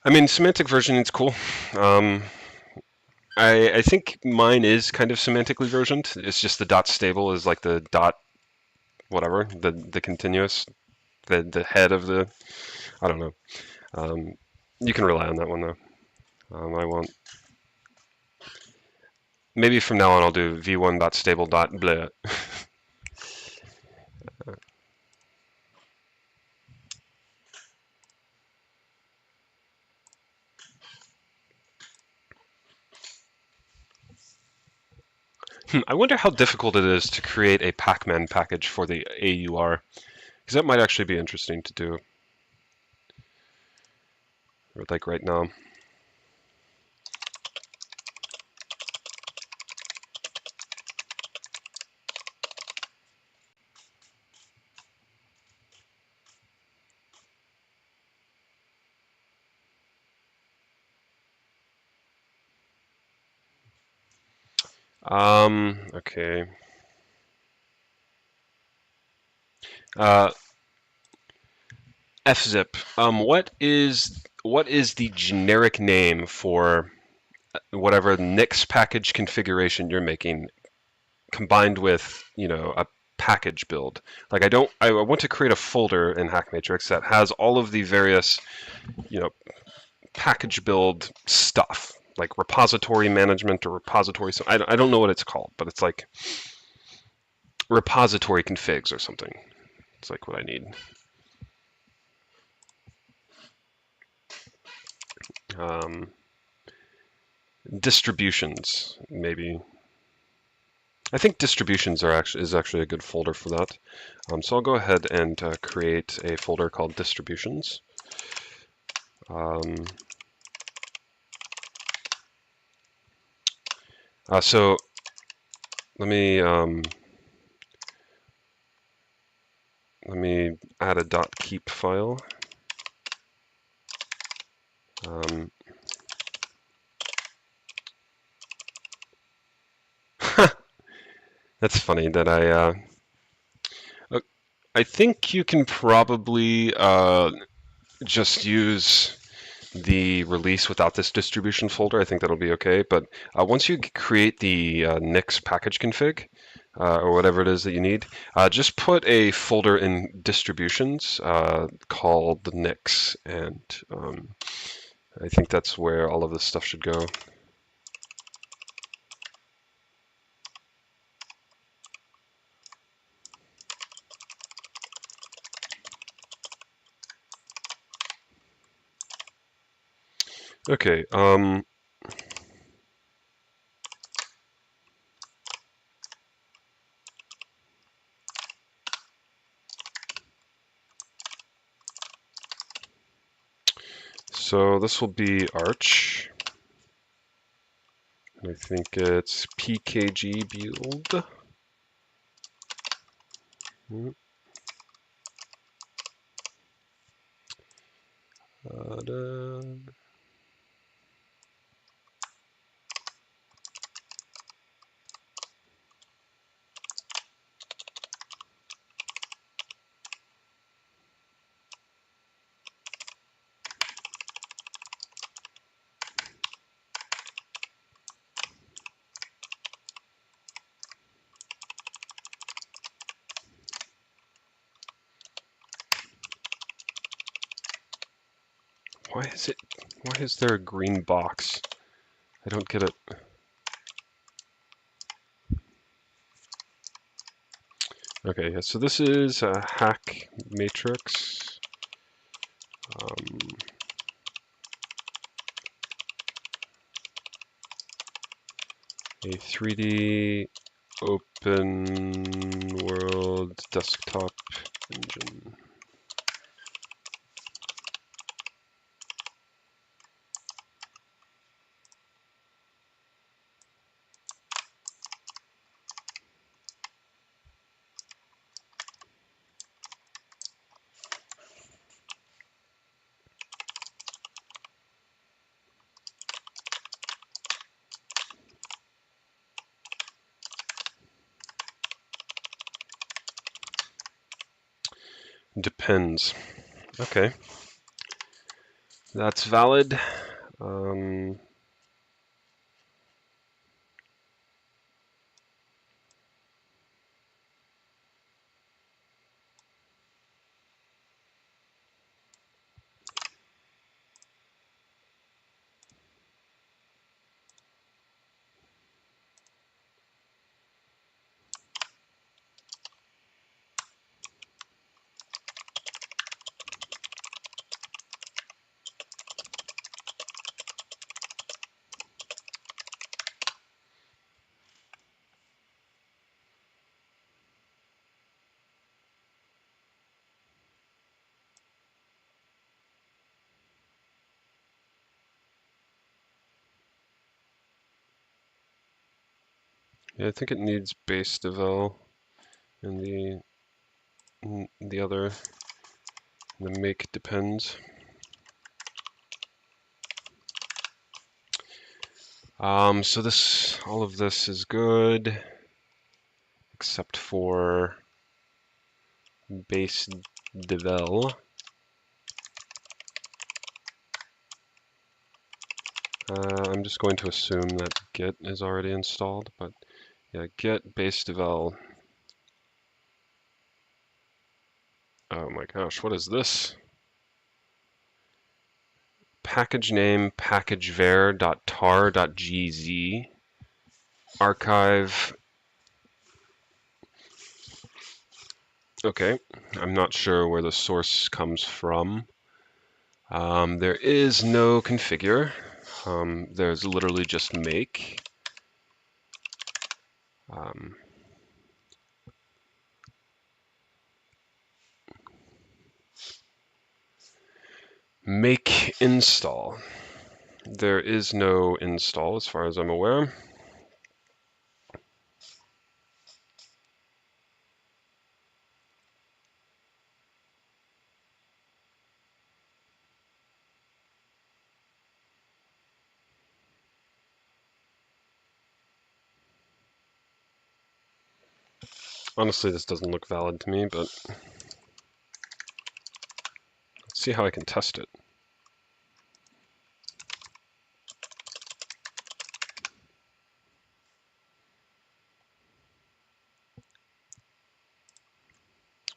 I mean, semantic versioning is cool. I think mine is kind of semantically versioned. It's just the dot stable is like the dot whatever, the continuous, the head of the, I don't know. Um, you can rely on that one though. I won't. Maybe from now on I'll do v1.stable.blah. I wonder how difficult it is to create a pacman package for the AUR, because that might actually be interesting to do, like right now. Okay. Uh, fzip. What is the generic name for whatever Nix package configuration you're making, combined with a package build? Like I want to create a folder in HackMatrix that has all of the various package build stuff, like repository management or repository. So I don't know what it's called, but it's like repository configs or something. It's like what I need. Um, Distributions, maybe. I think distributions is actually a good folder for that. So I'll go ahead and create a folder called distributions. So let me add a .keep file. That's funny that I think you can probably just use the release without this distribution folder. I think that'll be okay. But once you create the Nix package config, or whatever it is that you need, just put a folder in distributions called Nix, and I think that's where all of this stuff should go. Okay. So this will be Arch. I think it's pkg build. Why is there a green box? I don't get it. Okay, yeah, so this is a HackMatrix. A 3D open world desktop engine. Depends. Okay. That's valid. Yeah, I think it needs base devel and the other, the make depends. So all of this is good, except for base devel. I'm just going to assume that git is already installed, but yeah, git base devel. Oh my gosh, what is this? Package name packagevar.tar.gz archive. Okay, I'm not sure where the source comes from. There is no configure. There's literally just make. Make install. There is no install as far as I'm aware. Honestly, this doesn't look valid to me, but let's see how I can test it.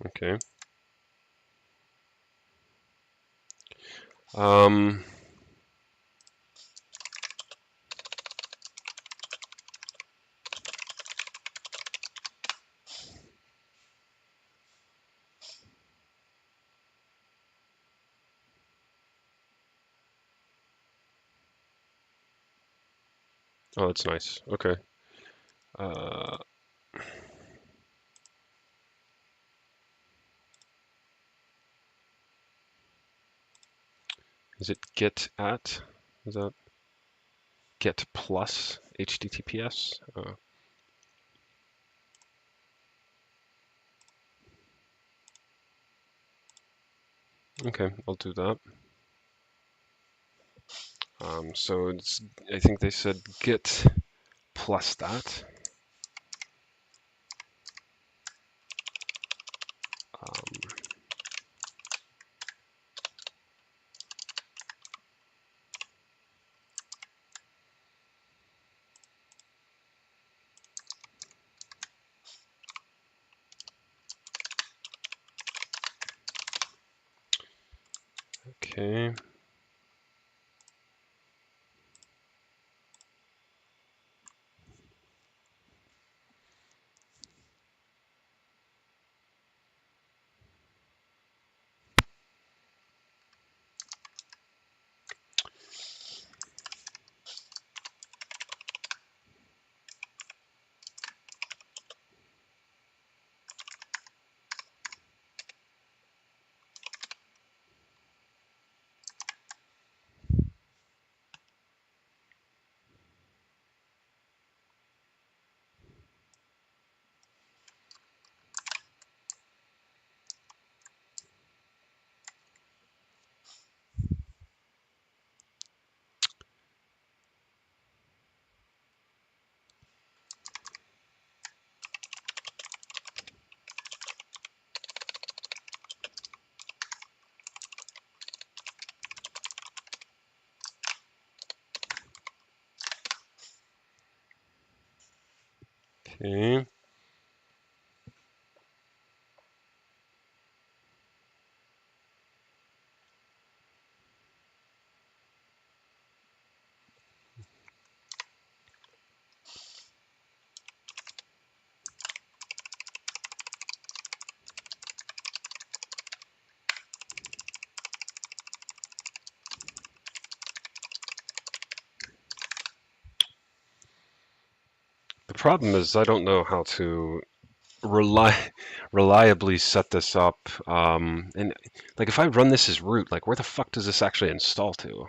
Okay. Oh, that's nice. Okay. Uh, is it get at? Is that get plus HTTPS? Okay, I'll do that. So I think they said get plus that. Okay. Okay. The problem is I don't know how to reliably set this up. And like if I run this as root, like where the fuck does this actually install to?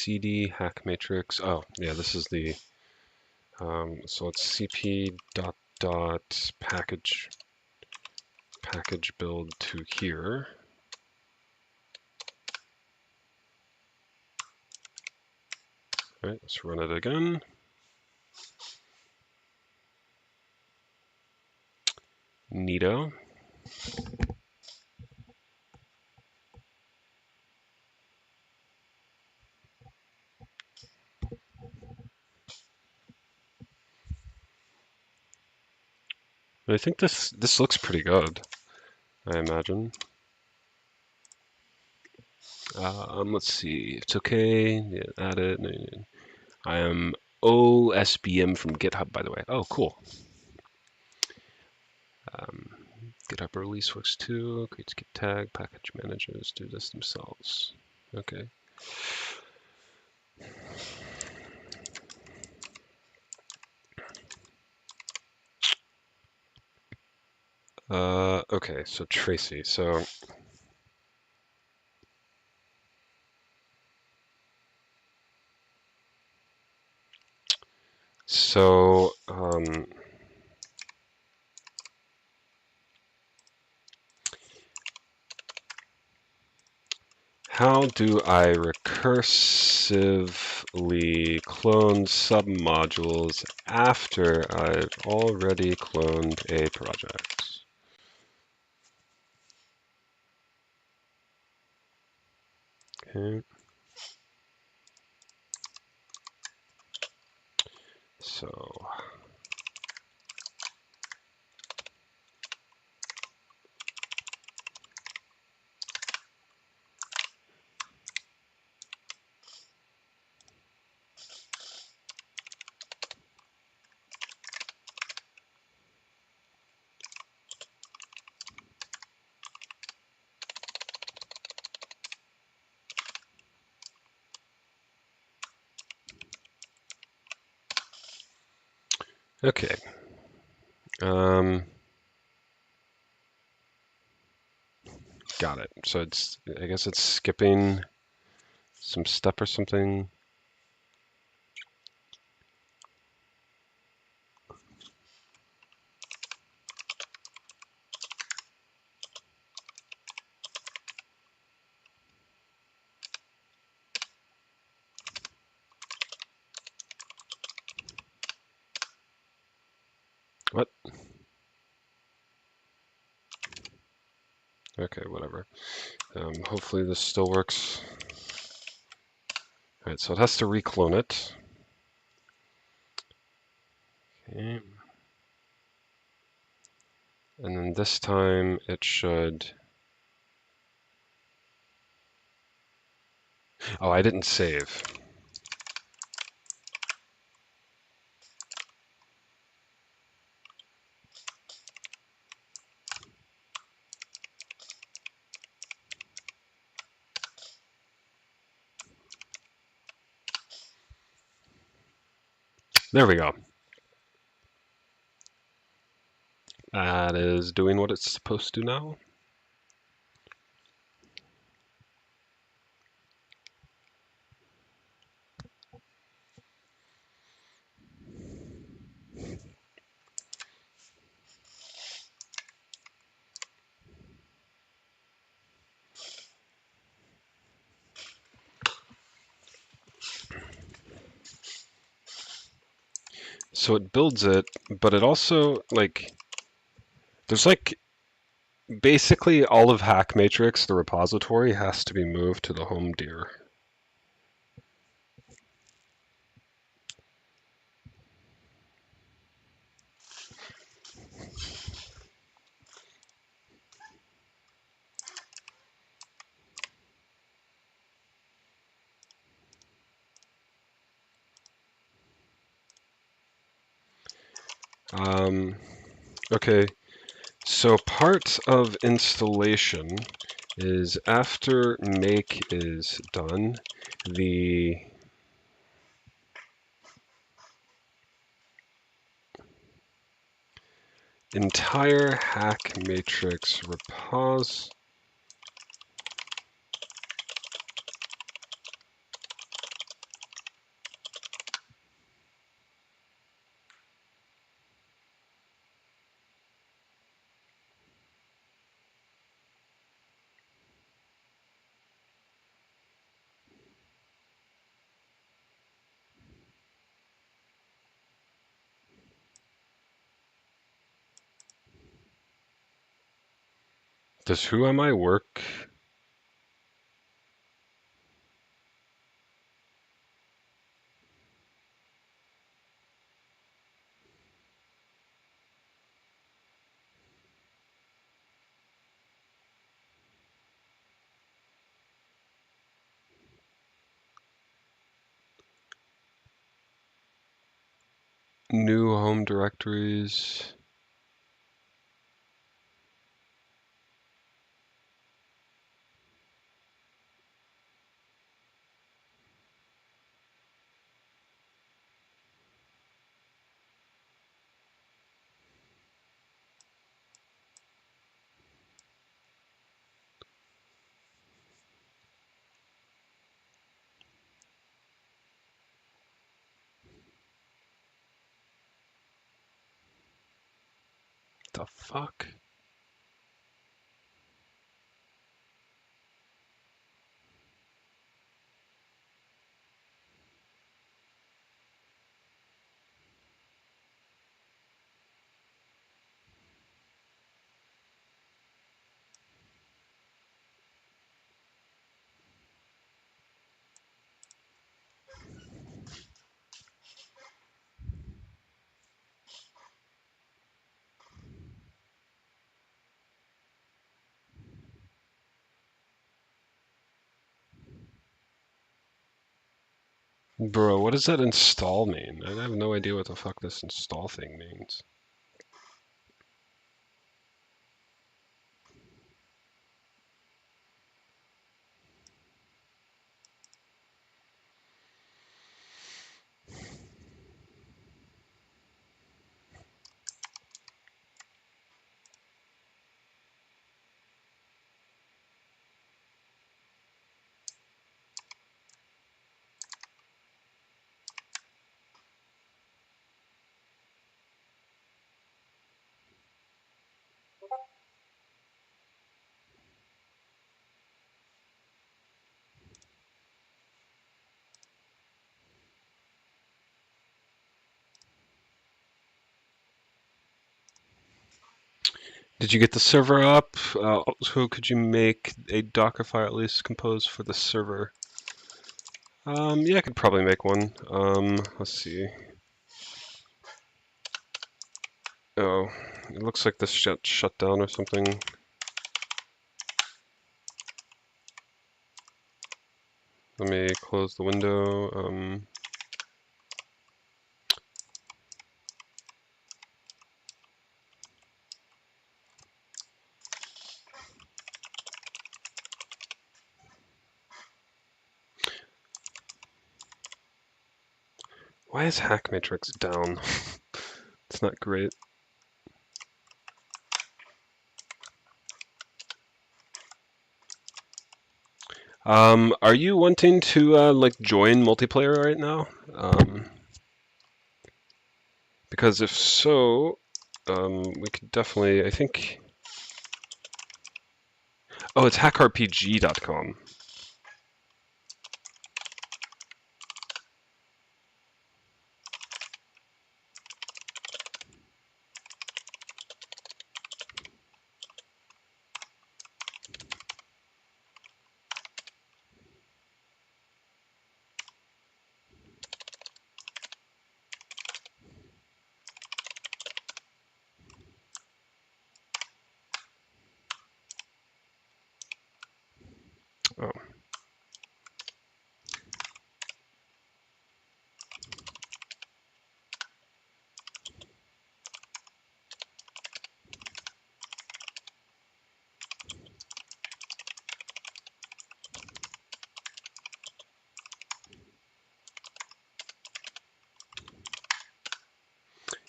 cd HackMatrix. Oh, yeah, this is the, so it's cp dot package build to here. All right, let's run it again. Neato. I think this looks pretty good, I imagine. Let's see. It's okay. Yeah, add it. I am OSBM from GitHub, by the way. Oh, cool. GitHub release works too. Creates git tag. Package managers do this themselves. Okay. Okay, so Tracy. How do I recursively clone submodules after I've already cloned a project? Okay. So, okay. Got it. So I guess it's skipping some step or something. What? Okay, whatever. Hopefully this still works. All right, so it has to reclone it. Okay. And then this time it should... Oh, I didn't save. There we go. That is doing what it's supposed to now. So it builds it, but it also, like, there's like, basically all of HackMatrix, the repository, has to be moved to the home dir. Okay, so part of installation is after make is done, the entire HackMatrix repos Does who am I work? New home directories. The fuck? Bro, what does that install mean? I have no idea what the fuck this install thing means. Did you get the server up? So could you make a Docker file at least composed for the server? Yeah, I could probably make one. Let's see. Oh, it looks like this shut down or something. Let me close the window. Why is HackMatrix down? It's not great. Are you wanting to like join multiplayer right now? Because if so, we could definitely. I think. Oh, it's HackRPG.com. Oh.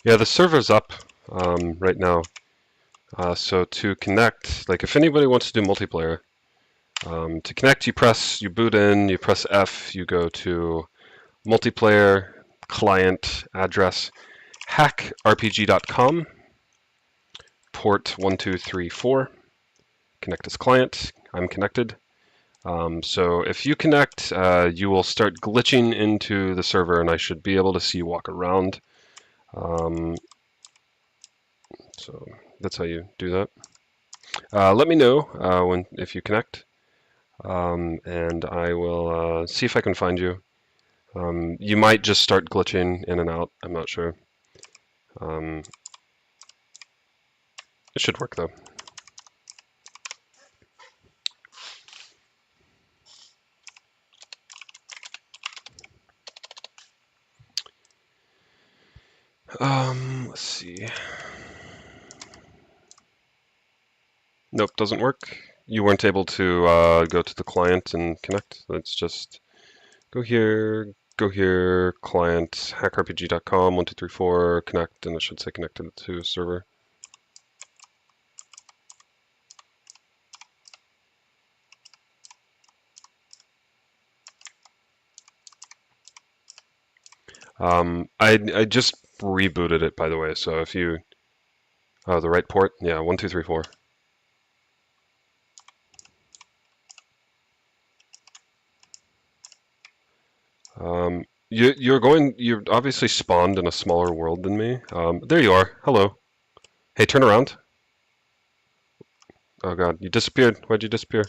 Yeah, the server's up right now. So to connect, like if anybody wants to do multiplayer, to connect you boot in, you press F, you go to multiplayer, client, address, HackRPG.com, port 1234, connect as client, I'm connected. So if you connect, you will start glitching into the server and I should be able to see you walk around. So that's how you do that. Let me know if you connect, and I will see if I can find you. You might just start glitching in and out. I'm not sure. Um, it should work though. Let's see. Nope, doesn't work. You weren't able to go to the client and connect. Let's just go here, client, HackRPG.com, 1234, connect, and it should say connected to server. I just rebooted it, by the way, so if you, oh, the right port? Yeah, 1234. You're obviously spawned in a smaller world than me. There you are. Hello. Hey, turn around. Oh God, you disappeared. Why'd you disappear?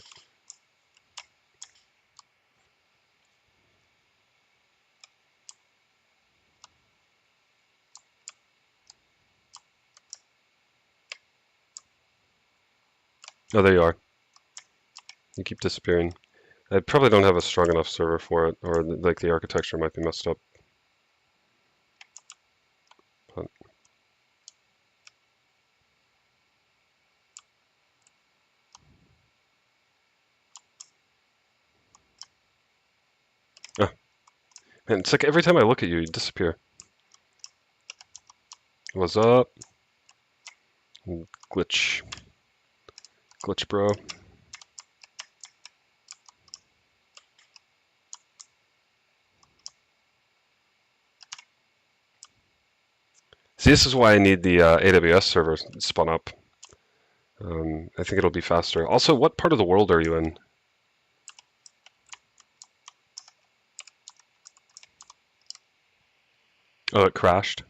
Oh, there you are. You keep disappearing. I probably don't have a strong enough server for it, or like the architecture might be messed up. But, oh, man, it's like every time I look at you, you disappear. What's up? Glitch. Glitch bro. See, this is why I need the AWS server spun up. I think it'll be faster. Also, what part of the world are you in? Oh, it crashed.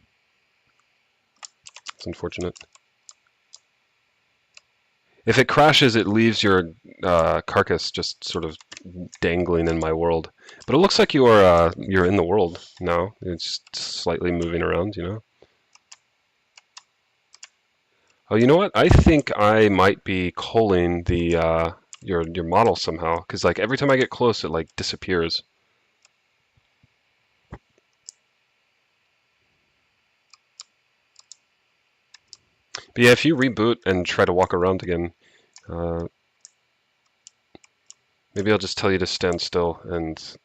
It's unfortunate. If it crashes, it leaves your carcass just sort of dangling in my world. But it looks like you're in the world now. It's slightly moving around, you know? Oh, you know what? I think I might be culling the your model somehow, because like every time I get close, it like disappears. But yeah, if you reboot and try to walk around again, uh, maybe I'll just tell you to stand still and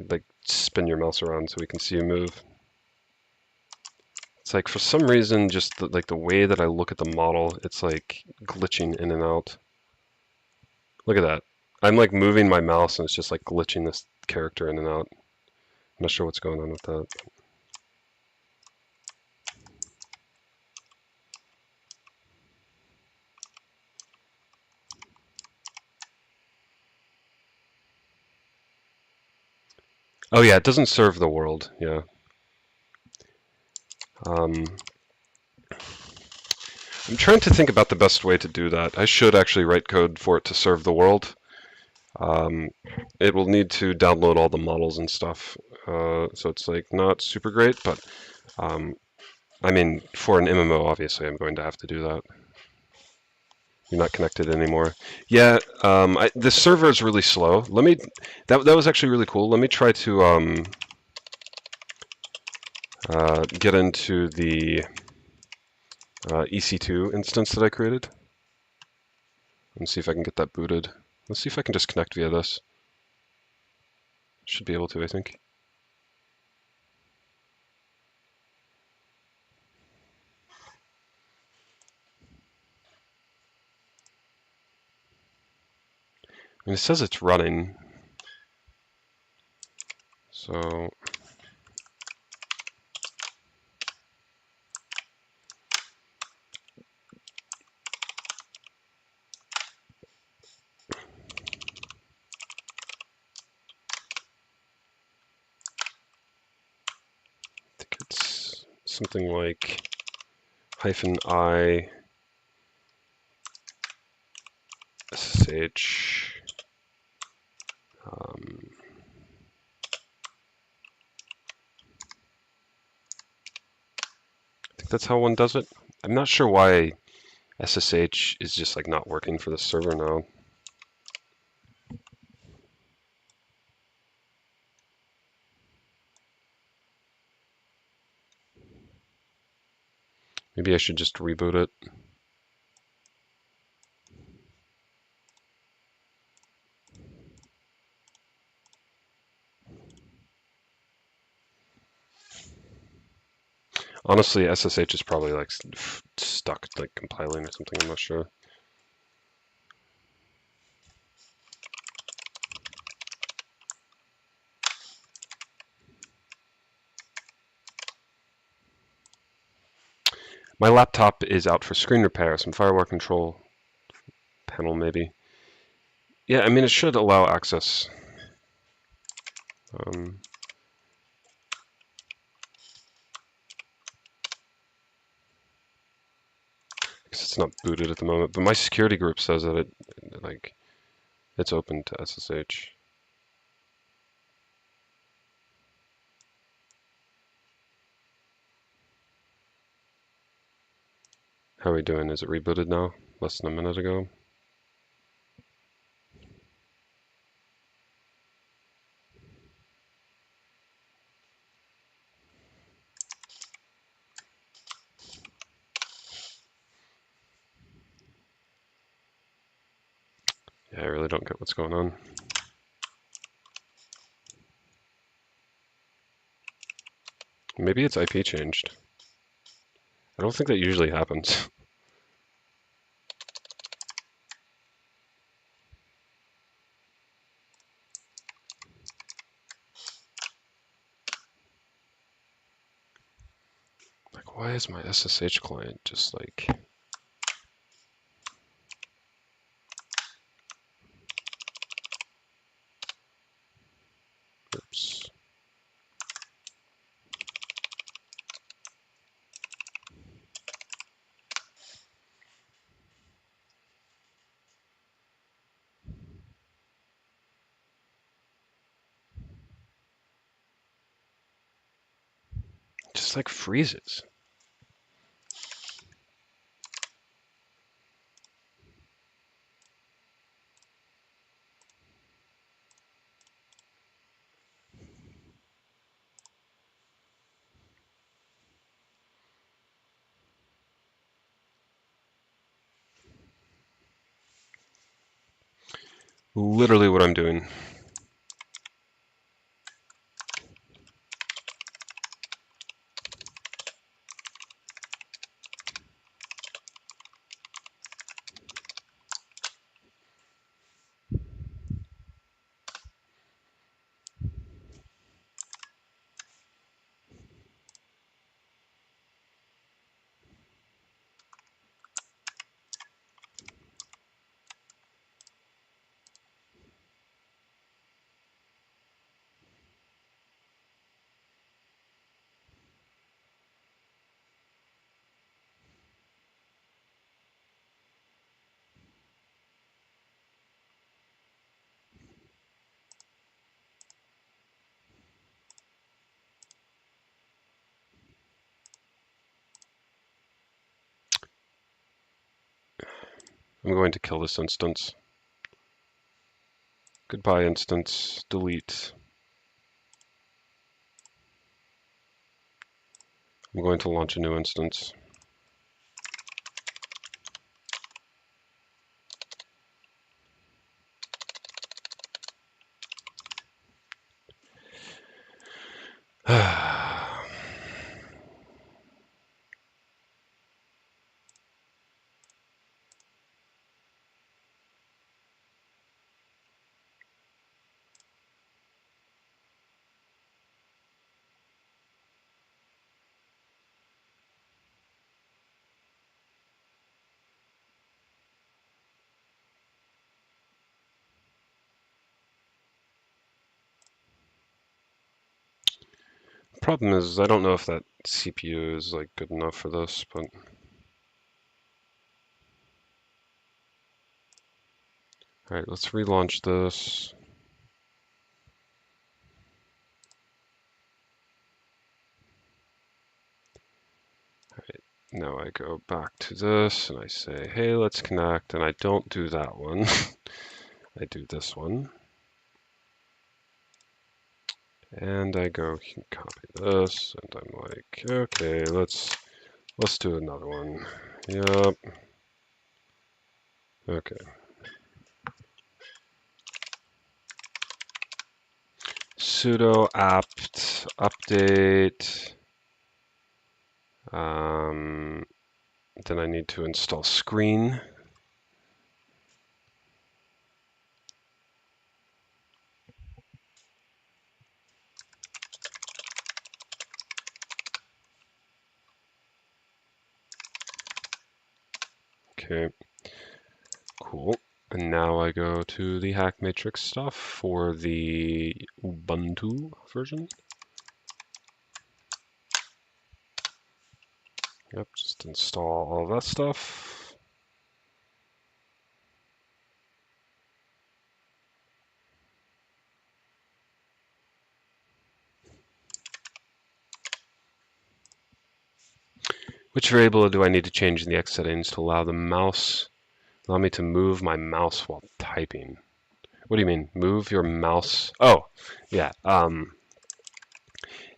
like spin your mouse around so we can see you move. It's like for some reason, just like the way that I look at the model, it's like glitching in and out. Look at that. I'm like moving my mouse and it's just like glitching this character in and out. I'm not sure what's going on with that. Oh yeah, it doesn't serve the world. Yeah. Um, I'm trying to think about the best way to do that. I should actually write code for it to serve the world. Um, it will need to download all the models and stuff. So it's like not super great, but I mean, for an MMO, obviously, I'm going to have to do that. You're not connected anymore. Yeah, the server is really slow. Let me. That was actually really cool. Let me try to get into the EC2 instance that I created and see if I can get that booted. Let's see if I can just connect via this. Should be able to, I think. And it says it's running. So I think it's something like -i SSH. I think that's how one does it. I'm not sure why SSH is just like not working for the server now. Maybe I should just reboot it. Honestly, SSH is probably like stuck like compiling or something, I'm not sure. My laptop is out for screen repair, some firewall control panel maybe. Yeah, I mean it should allow access. Because it's not booted at the moment, but my security group says that it's open to SSH. How are we doing? Is it rebooted now? Less than a minute ago? Yeah, I really don't get what's going on. Maybe it's IP changed. I don't think that usually happens. Like, why is my SSH client just like... Oops. Just like freezes. Literally what I'm doing. I'm going to kill this instance. Goodbye instance, delete. I'm going to launch a new instance. Problem is, I don't know if that CPU is like good enough for this, but All right, let's relaunch this. All right, now I go back to this and I say, hey, let's connect, and I don't do that one. I do this one. And I go copy this, and I'm like, okay, let's do another one. Yep. Okay. Sudo apt update. Then I need to install screen. Okay, cool. And now I go to the HackMatrix stuff for the Ubuntu version. Yep, just install all that stuff. Which variable do I need to change in the X settings to allow me to move my mouse while typing? What do you mean? Move your mouse? Oh, yeah.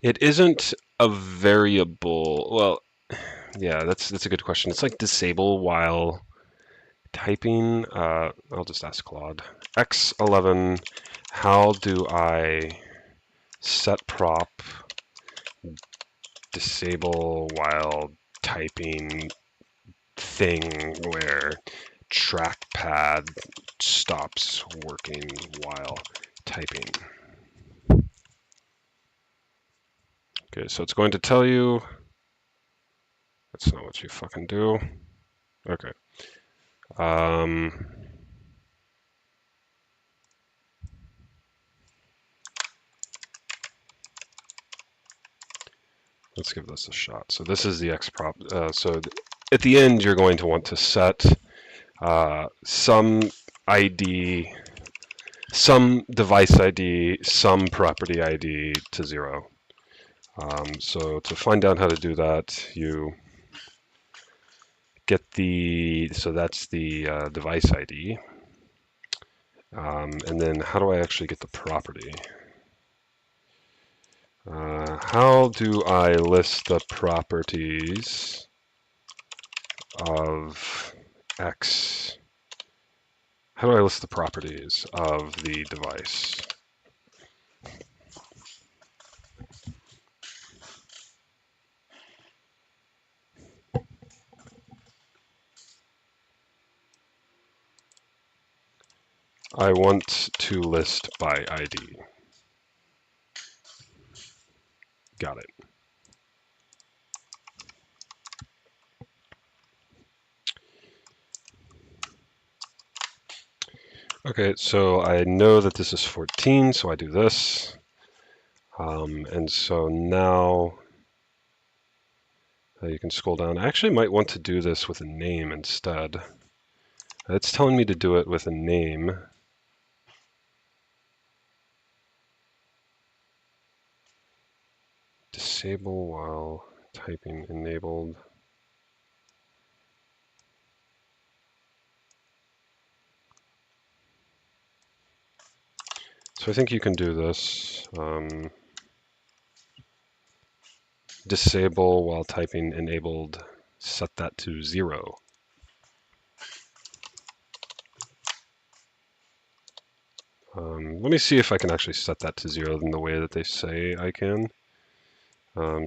It isn't a variable. Well, yeah, that's a good question. It's like disable while typing. I'll just ask Claude. X11, how do I set prop disable while typing thing where trackpad stops working while typing? Okay, so it's going to tell you. That's not what you fucking do. Okay. Let's give this a shot. So this is the X prop. At the end, you're going to want to set some ID, some device ID, some property ID to 0. So to find out how to do that, you get so that's the device ID. And then how do I actually get the property? How do I list the properties of X? How do I list the properties of the device? I want to list by ID. Got it. Okay, so I know that this is 14, so I do this. And so now you can scroll down. I actually might want to do this with a name instead. It's telling me to do it with a name. Disable while typing enabled. So I think you can do this. Disable while typing enabled, set that to 0. Let me see if I can actually set that to 0 in the way that they say I can.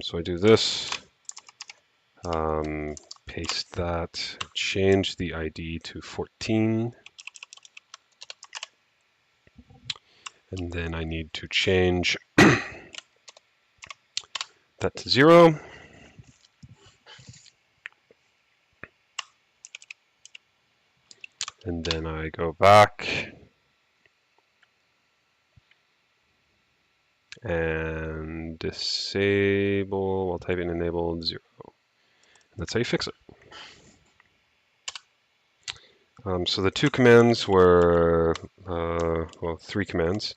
So I do this, paste that, change the ID to 14. And then I need to change that to 0. And then I go back and disable while typing enabled 0. And that's how you fix it. So the two commands were, well, three commands.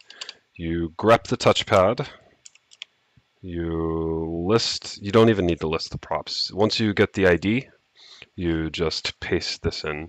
You grep the touchpad. You don't even need to list the props. Once you get the ID, you just paste this in.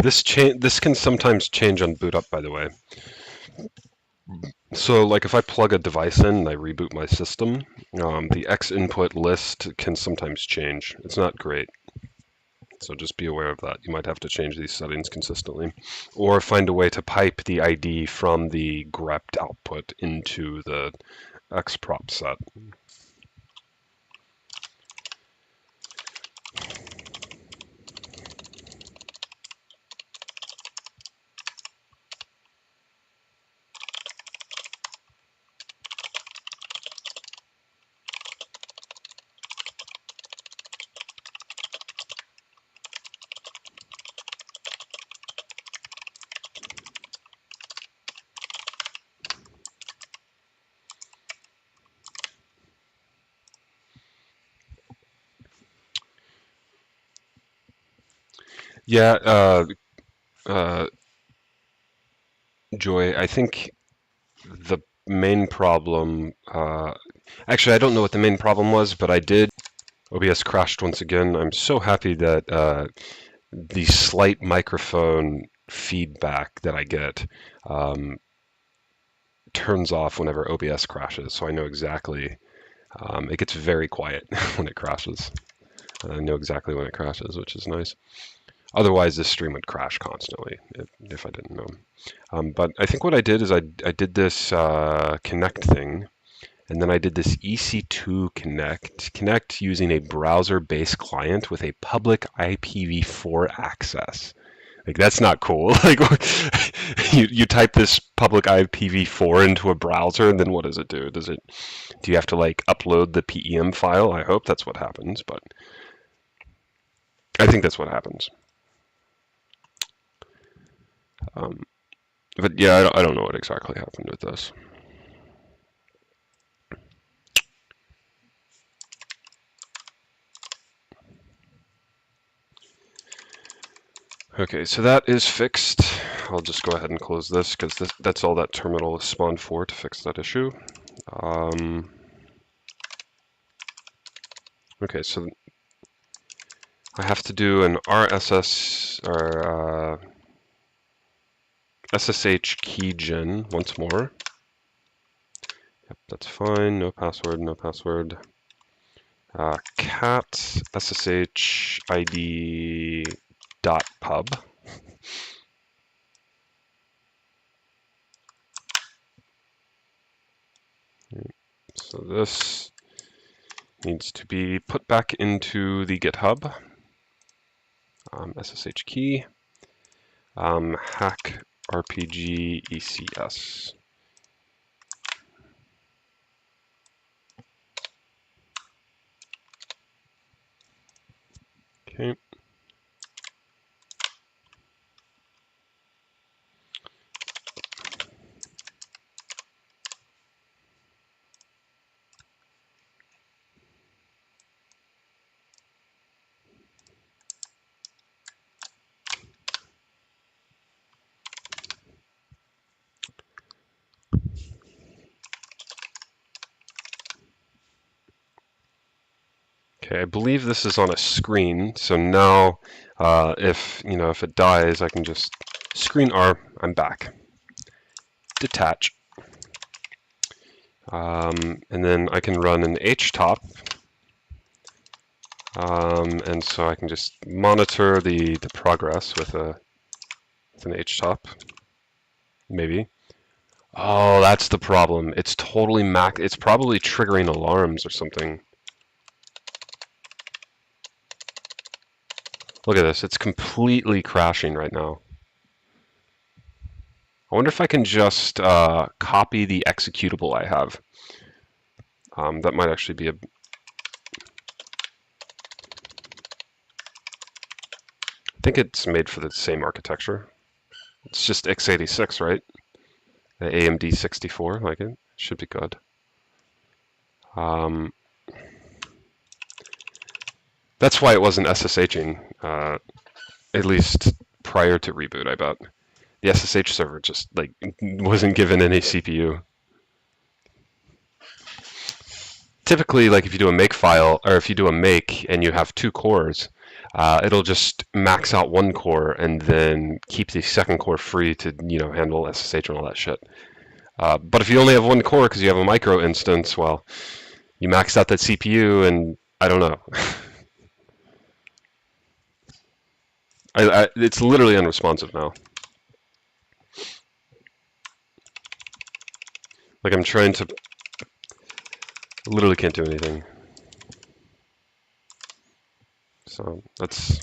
This can sometimes change on boot up, by the way. So, like if I plug a device in and I reboot my system, the X input list can sometimes change. It's not great. So just be aware of that. You might have to change these settings consistently, or find a way to pipe the ID from the grepped output into the X prop set. Yeah, uh, Joy, I think the main problem, actually, I don't know what the main problem was, but I did. OBS crashed once again. I'm so happy that the slight microphone feedback that I get um, turns off whenever OBS crashes, so I know exactly. It gets very quiet when it crashes. I know exactly when it crashes, which is nice. Otherwise, this stream would crash constantly if I didn't know. But I think what I did is I did this connect thing, and then I did this EC2 connect using a browser-based client with a public IPv4 access. Like that's not cool. Like you type this public IPv4 into a browser, and then what does it do? Do you have to like upload the PEM file? I hope that's what happens, but I think that's what happens. Um, but yeah, I don't know what exactly happened with this. Okay, so that is fixed. I'll just go ahead and close this because that's all that terminal is spawned for, to fix that issue. Okay, so I have to do an RSS or SSH keygen once more. Yep, that's fine. No password, no password. Cat SSH ID dot pub. So this needs to be put back into the GitHub. SSH key. HackRPG ECS. Okay. Okay, I believe this is on a screen, so now if it dies, I can just screen R, I'm back. Detach. And then I can run an htop, and so I can just monitor the progress with an htop, maybe. Oh, that's the problem. It's totally it's probably triggering alarms or something. Look at this, it's completely crashing right now. I wonder if I can just copy the executable I have. That might actually be a... I think it's made for the same architecture. It's just x86, right? The AMD 64, like it. Should be good. That's why it wasn't SSHing, at least prior to reboot, I bet. The SSH server just like wasn't given any CPU. Typically, like if you do a make file, or if you do a make and you have 2 cores, it'll just max out 1 core and then keep the second core free to handle SSH and all that shit. But if you only have 1 core because you have a micro instance, well, you maxed out that CPU and I don't know. It's literally unresponsive now. Like I'm trying to, literally can't do anything. So that's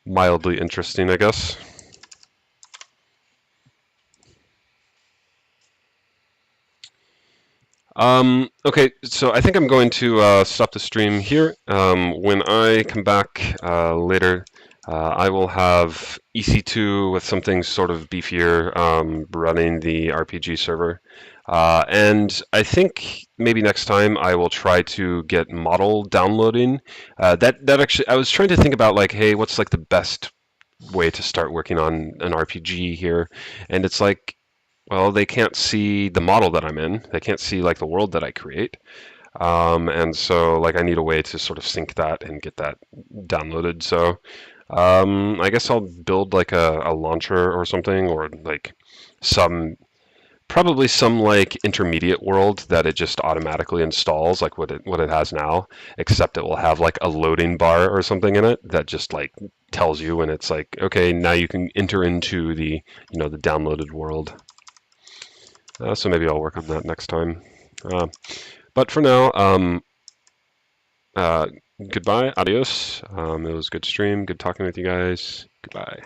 mildly interesting, I guess. Okay, so I think I'm going to stop the stream here. When I come back later, I will have EC2 with something sort of beefier running the RPG server. And I think maybe next time I will try to get model downloading. That actually, I was trying to think about like, hey, what's like the best way to start working on an RPG here? And it's like, well, they can't see the model that I'm in. They can't see like the world that I create. And so like I need a way to sort of sync that and get that downloaded. So I guess I'll build like a launcher or something, or like probably some like intermediate world that it just automatically installs, like what it has now, except it will have like a loading bar or something in it that just like tells you when it's like, okay, now you can enter into the the downloaded world. So maybe I'll work on that next time. But for now, goodbye, adios. It was a good stream, good talking with you guys. Goodbye.